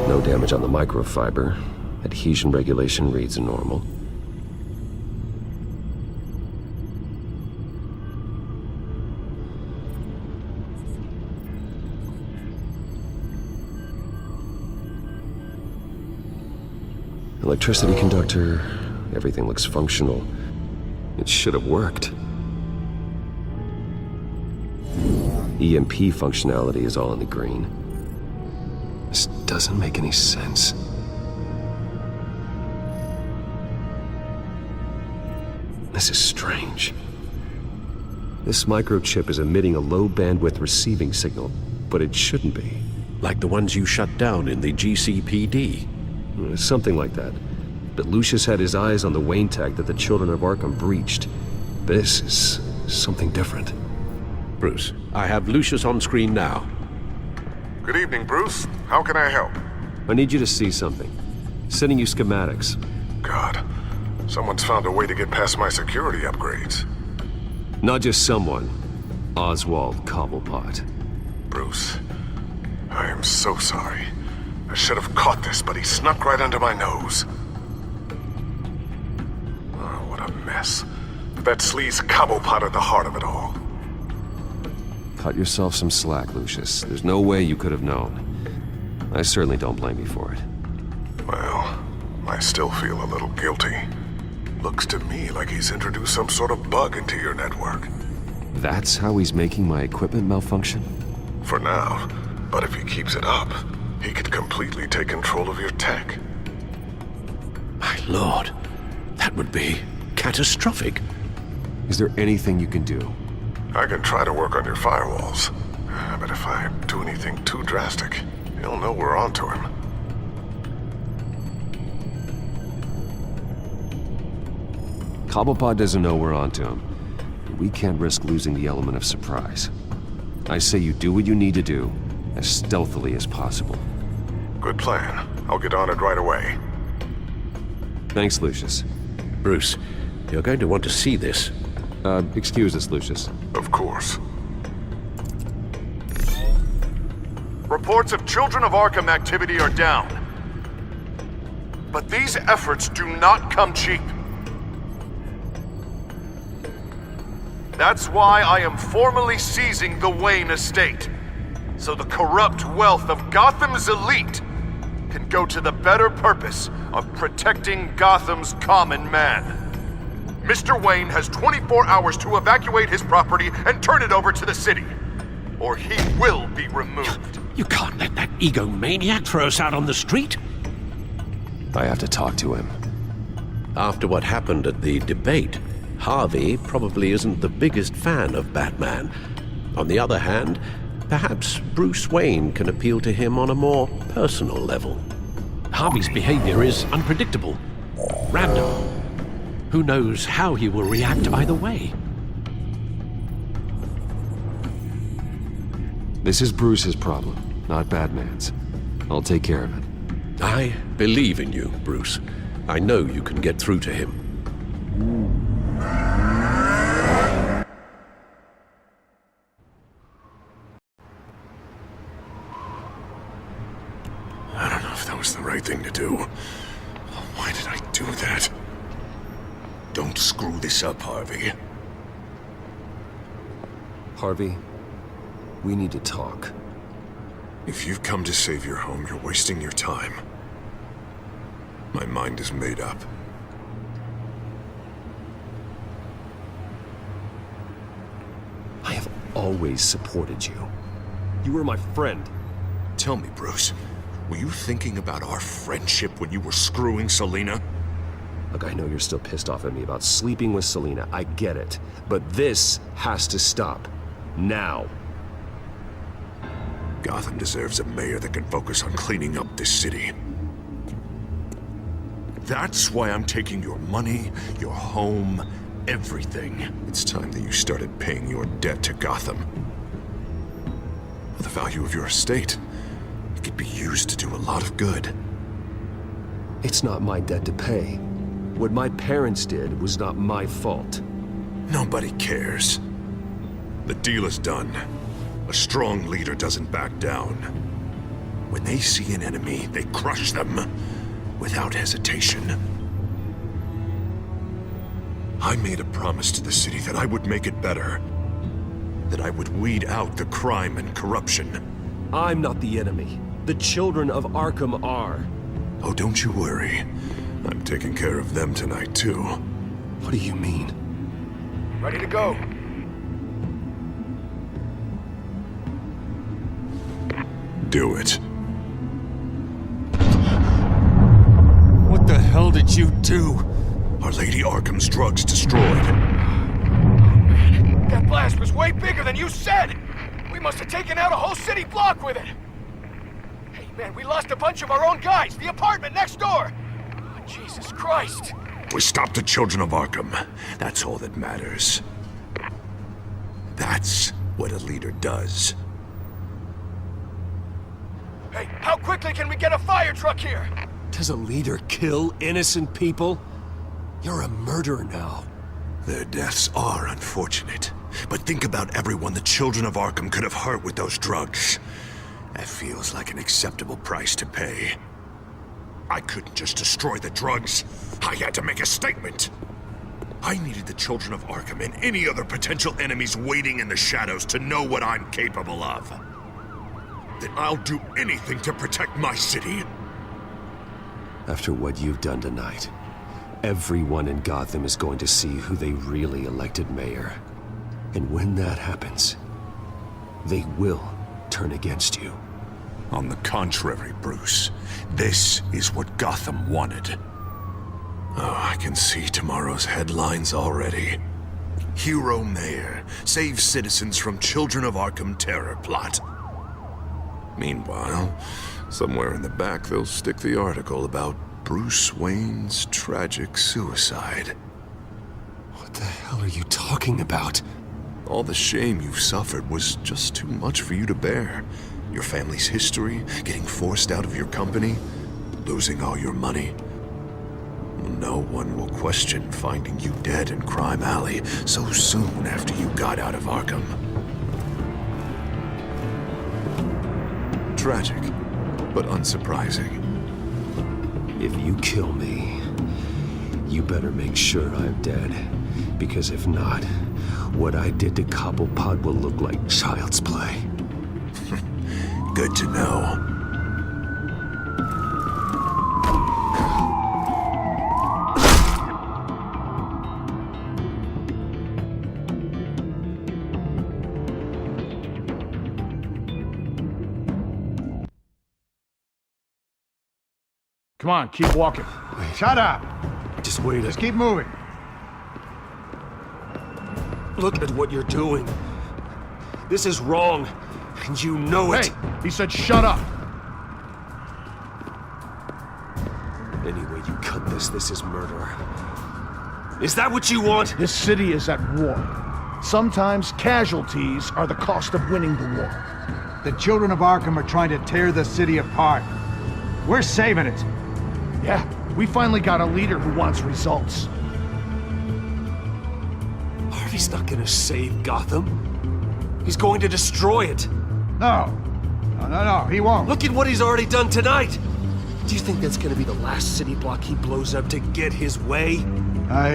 No damage on the microfiber. Adhesion regulation reads normal. Electricity conductor, everything looks functional. It should have worked. EMP functionality is all in the green. This doesn't make any sense. This is strange. This microchip is emitting a low-bandwidth receiving signal, but it shouldn't be. Like the ones you shut down in the GCPD. Something like that. But Lucius had his eyes on the Wayne tag that the Children of Arkham breached. This is something different. Bruce, I have Lucius on screen now. Good evening, Bruce. How can I help? I need you to see something. Sending you schematics. God, someone's found a way to get past my security upgrades. Not just someone. Oswald Cobblepot. Bruce, I am so sorry. I should have caught this, but he snuck right under my nose. Oh, what a mess. That sleaze Cobblepot at the heart of it all. Cut yourself some slack, Lucius. There's no way you could have known. I certainly don't blame you for it. Well, I still feel a little guilty. Looks to me like he's introduced some sort of bug into your network. That's how he's making my equipment malfunction? For now, but if he keeps it up, he could completely take control of your tech. My lord, that would be catastrophic. Is there anything you can do? I can try to work on your firewalls, but if I do anything too drastic, he'll know we're onto him. Cobblepot doesn't know we're onto him. We can't risk losing the element of surprise. I say you do what you need to do, as stealthily as possible. Good plan. I'll get on it right away. Thanks, Lucius. Bruce, you're going to want to see this. Excuse us, Lucius. Of course. Reports of Children of Arkham activity are down. But these efforts do not come cheap. That's why I am formally seizing the Wayne estate, so the corrupt wealth of Gotham's elite can go to the better purpose of protecting Gotham's common man. Mr. Wayne has 24 hours to evacuate his property and turn it over to the city, or he will be removed. You can't let that egomaniac throw us out on the street. I have to talk to him. After what happened at the debate, Harvey probably isn't the biggest fan of Batman. On the other hand, perhaps Bruce Wayne can appeal to him on a more personal level. Harvey's behavior is unpredictable, random. Who knows how he will react either way? This is Bruce's problem, not Batman's. I'll take care of it. I believe in you, Bruce. I know you can get through to him. right thing to do. Why did I do that? Don't screw this up, Harvey. Harvey, we need to talk. If you've come to save your home, you're wasting your time. My mind is made up. I have always supported you. You were my friend. Tell me, Bruce, were you thinking about our friendship when you were screwing Selina? Look, I know you're still pissed off at me about sleeping with Selina. I get it. But this has to stop. Now. Gotham deserves a mayor that can focus on cleaning up this city. That's why I'm taking your money, your home, everything. It's time that you started paying your debt to Gotham. For the value of your estate, it could be used to do a lot of good. It's not my debt to pay. What my parents did was not my fault. Nobody cares. The deal is done. A strong leader doesn't back down. When they see an enemy, they crush them without hesitation. I made a promise to the city that I would make it better. That I would weed out the crime and corruption. I'm not the enemy. The children of Arkham are. Oh, don't you worry. I'm taking care of them tonight, too. What do you mean? Ready to go. Do it. What the hell did you do? Our Lady Arkham's drugs destroyed. That blast was way bigger than you said! We must have taken out a whole city block with it! Hey man, we lost a bunch of our own guys! The apartment next door! Oh, Jesus Christ! We stopped the children of Arkham. That's all that matters. That's what a leader does. Hey, how quickly can we get a fire truck here? Does a leader kill innocent people? You're a murderer now. Their deaths are unfortunate. But think about everyone the children of Arkham could have hurt with those drugs. That feels like an acceptable price to pay. I couldn't just destroy the drugs. I had to make a statement. I needed the children of Arkham and any other potential enemies waiting in the shadows to know what I'm capable of. Then I'll do anything to protect my city. After what you've done tonight, everyone in Gotham is going to see who they really elected mayor. And when that happens, they will turn against you. On the contrary, Bruce, this is what Gotham wanted. Oh, I can see tomorrow's headlines already. Hero Mayor saves citizens from Children of Arkham terror plot. Meanwhile, somewhere in the back they'll stick the article about Bruce Wayne's tragic suicide. What the hell are you talking about? All the shame you've suffered was just too much for you to bear. Your family's history, getting forced out of your company, losing all your money. No one will question finding you dead in Crime Alley so soon after you got out of Arkham. Tragic, but unsurprising. If you kill me, you better make sure I'm dead. Because if not, what I did to Cobblepot will look like child's play. Good to know. Come on, keep walking. Shut up! Just wait. Just keep moving. Look at what you're doing. This is wrong, and you know it. Hey, he said shut up. Any way you cut this, this is murder. Is that what you want? This city is at war. Sometimes casualties are the cost of winning the war. The children of Arkham are trying to tear the city apart. We're saving it. Yeah, we finally got a leader who wants results. Harvey's not gonna save Gotham. He's going to destroy it. No, he won't. Look at what he's already done tonight. Do you think that's gonna be the last city block he blows up to get his way? I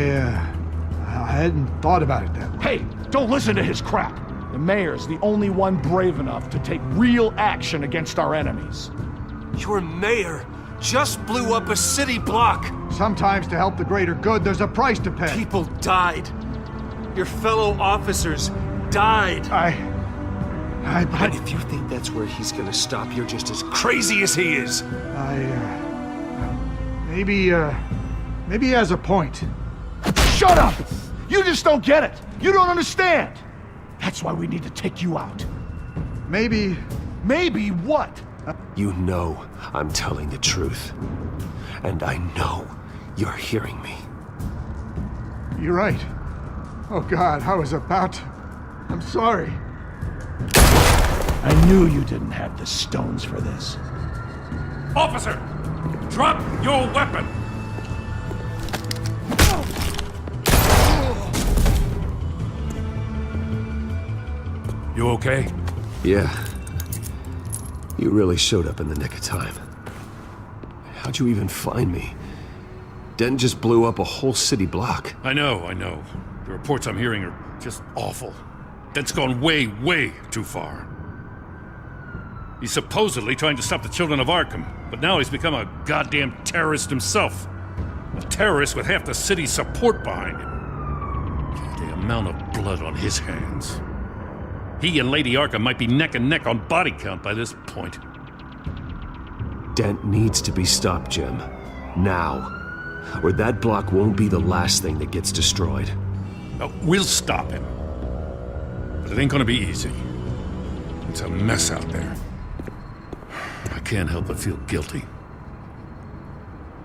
hadn't thought about it that way. Hey, don't listen to his crap. The mayor's the only one brave enough to take real action against our enemies. Your mayor just blew up a city block. Sometimes to help the greater good, there's a price to pay. People died. Your fellow officers died. But if you think that's where he's gonna stop, you're just as crazy as he is. Maybe he has a point. Shut up! You just don't get it. You don't understand. That's why we need to take you out. Maybe what? You know I'm telling the truth. And I know you're hearing me. You're right. Oh God, I was about to... I'm sorry. I knew you didn't have the stones for this. Officer! Drop your weapon! You okay? Yeah. You really showed up in the nick of time. How'd you even find me? Den just blew up a whole city block. I know. The reports I'm hearing are just awful. Den's gone way, way too far. He's supposedly trying to stop the children of Arkham, but now he's become a goddamn terrorist himself. A terrorist with half the city's support behind him. The amount of blood on his hands. He and Lady Arkham might be neck and neck on body count by this point. Dent needs to be stopped, Jim. Now. Or that block won't be the last thing that gets destroyed. We'll stop him. But it ain't gonna be easy. It's a mess out there. I can't help but feel guilty.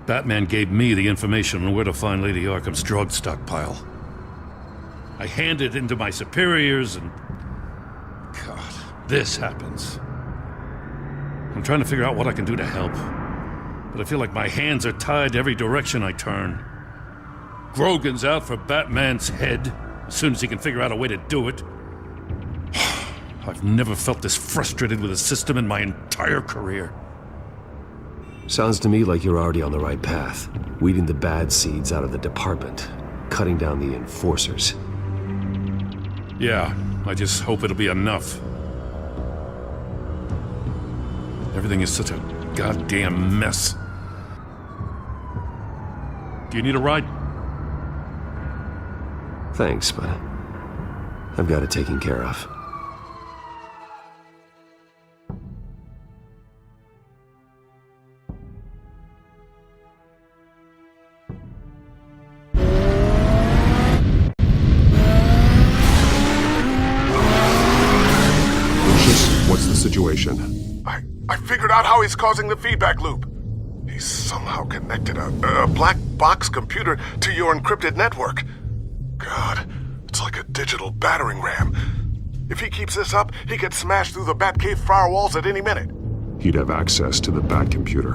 Batman gave me the information on where to find Lady Arkham's drug stockpile. I handed it into my superiors and... God, this happens. I'm trying to figure out what I can do to help. But I feel like my hands are tied every direction I turn. Grogan's out for Batman's head as soon as he can figure out a way to do it. I've never felt this frustrated with a system in my entire career. Sounds to me like you're already on the right path. Weeding the bad seeds out of the department. Cutting down the enforcers. Yeah, I just hope it'll be enough. Everything is such a goddamn mess. Do you need a ride? Thanks, but I've got it taken care of. What's the situation? I figured out how he's causing the feedback loop. He's somehow connected a black box computer to your encrypted network. God, it's like a digital battering ram. If he keeps this up, he could smash through the Batcave firewalls at any minute. He'd have access to the Bat computer.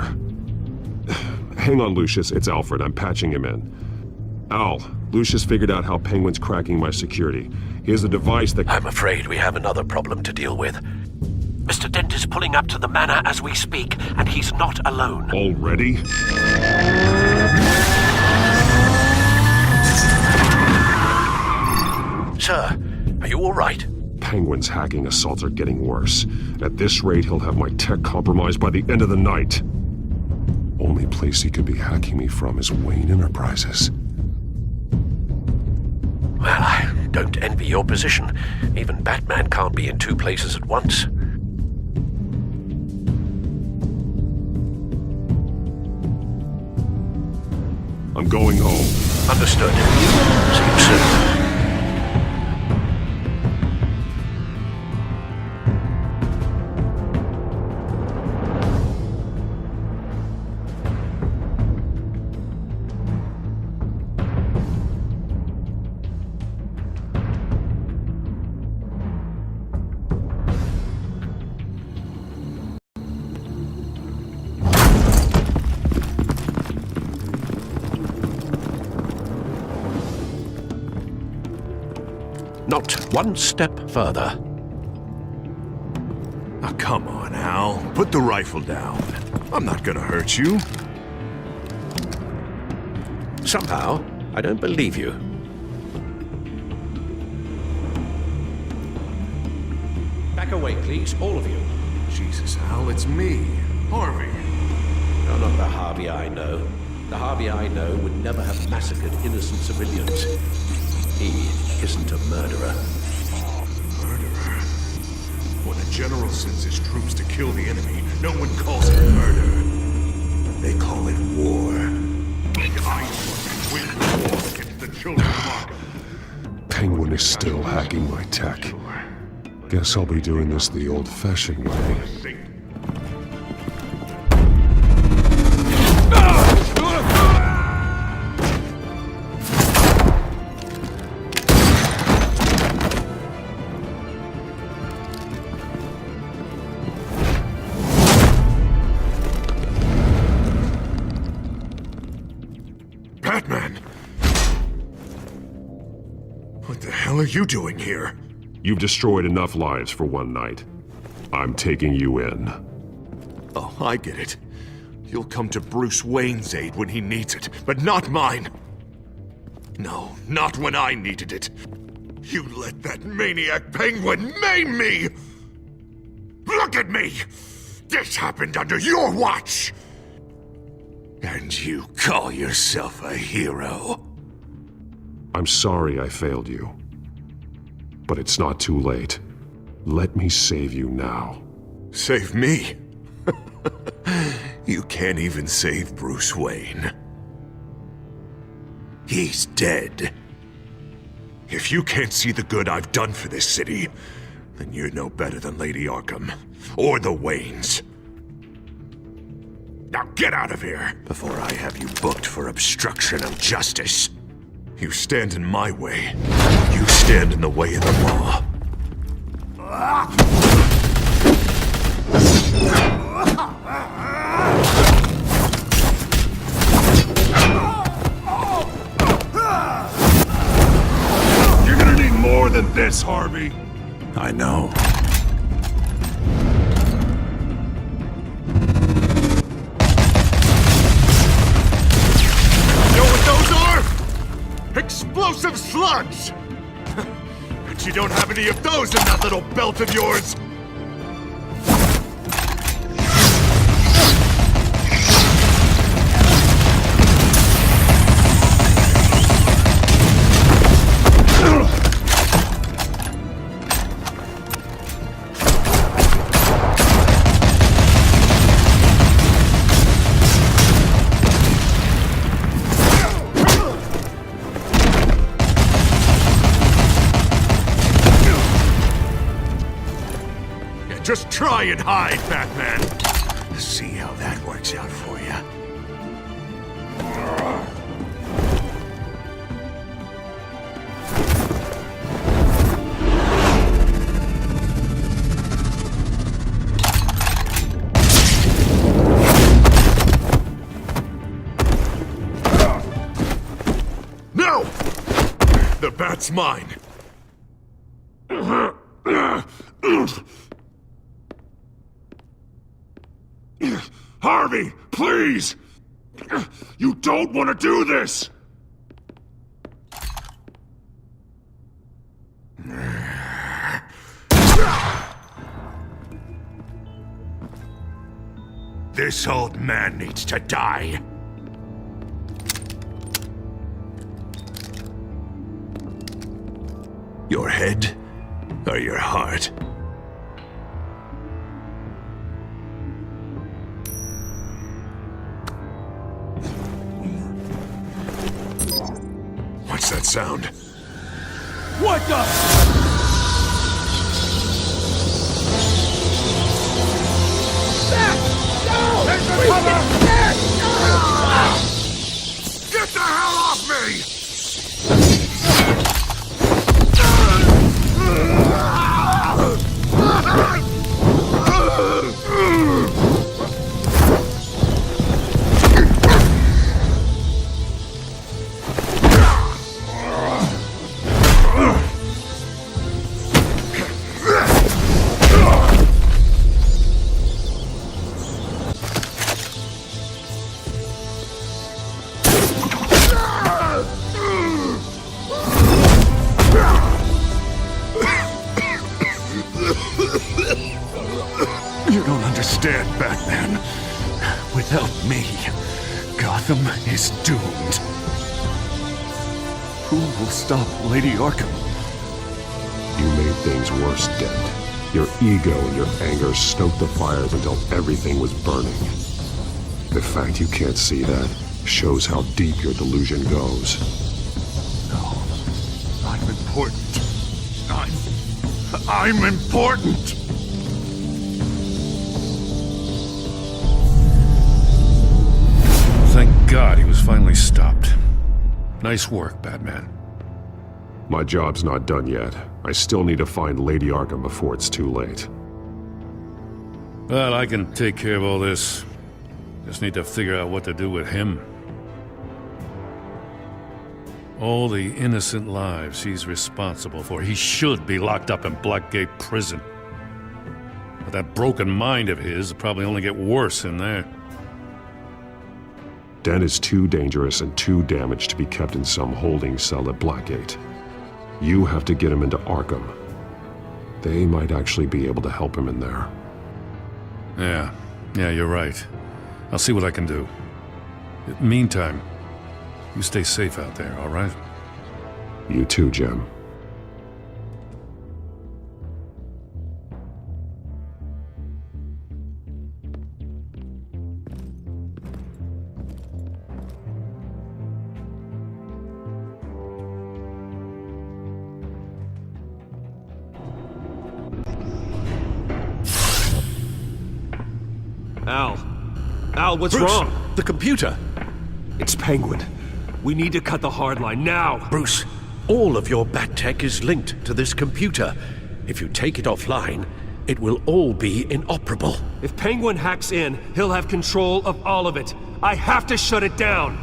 Hang on, Lucius. It's Alfred. I'm patching him in. Al, Lucius figured out how Penguin's cracking my security. He has a device that... I'm afraid we have another problem to deal with. Mr. Dent is pulling up to the manor as we speak, and he's not alone. Already? Sir, are you all right? Penguin's hacking assaults are getting worse. At this rate, he'll have my tech compromised by the end of the night. Only place he could be hacking me from is Wayne Enterprises. Well, I don't envy your position. Even Batman can't be in two places at once. I'm going home. Understood. See you soon. Not one step further. Now, come on, Al. Put the rifle down. I'm not gonna hurt you. Somehow, I don't believe you. Back away, please, all of you. Jesus, Hal, it's me, Harvey. No, not the Harvey I know. The Harvey I know would never have massacred innocent civilians. He isn't a murderer. Murderer? When a general sends his troops to kill the enemy, no one calls it murder. They call it war. I win the war against the children of Arkham. Penguin is still hacking my tech. Guess I'll be doing this the old-fashioned way. Batman! What the hell are you doing here? You've destroyed enough lives for one night. I'm taking you in. Oh, I get it. You'll come to Bruce Wayne's aid when he needs it, but not mine. No, not when I needed it. You let that maniac Penguin maim me! Look at me! This happened under your watch! And you call yourself a hero? I'm sorry I failed you. But it's not too late. Let me save you now. Save me? You can't even save Bruce Wayne. He's dead. If you can't see the good I've done for this city, then you're no better than Lady Arkham, or the Waynes. Now get out of here, before I have you booked for obstruction of justice. You stand in my way. You stand in the way of the law. You're gonna need more than this, Harvey. I know. Explosive slugs! But you don't have any of those in that little belt of yours! Just try and hide, Batman. See how that works out for you. No! The bat's mine. Harvey, please! You don't want to do this! This old man needs to die. Your head or your heart? What's that sound? What the? Get the hell off me! dead, Batman. Without me, Gotham is doomed. Who will stop Lady Arkham? You made things worse, Dent. Your ego and your anger stoked the fires until everything was burning. The fact you can't see that shows how deep your delusion goes. No. I'm important. I'm important! Thank God he was finally stopped. Nice work, Batman. My job's not done yet. I still need to find Lady Arkham before it's too late. Well, I can take care of all this. Just need to figure out what to do with him. All the innocent lives he's responsible for. He should be locked up in Blackgate Prison. But that broken mind of his will probably only get worse in there. Dent is too dangerous and too damaged to be kept in some holding cell at Blackgate. You have to get him into Arkham. They might actually be able to help him in there. Yeah, you're right. I'll see what I can do. Meantime, you stay safe out there, all right? You too, Jim. Al, what's Bruce, wrong? The computer. It's Penguin. We need to cut the hard line now. Bruce, all of your bat tech is linked to this computer. If you take it offline, it will all be inoperable. If Penguin hacks in, he'll have control of all of it. I have to shut it down.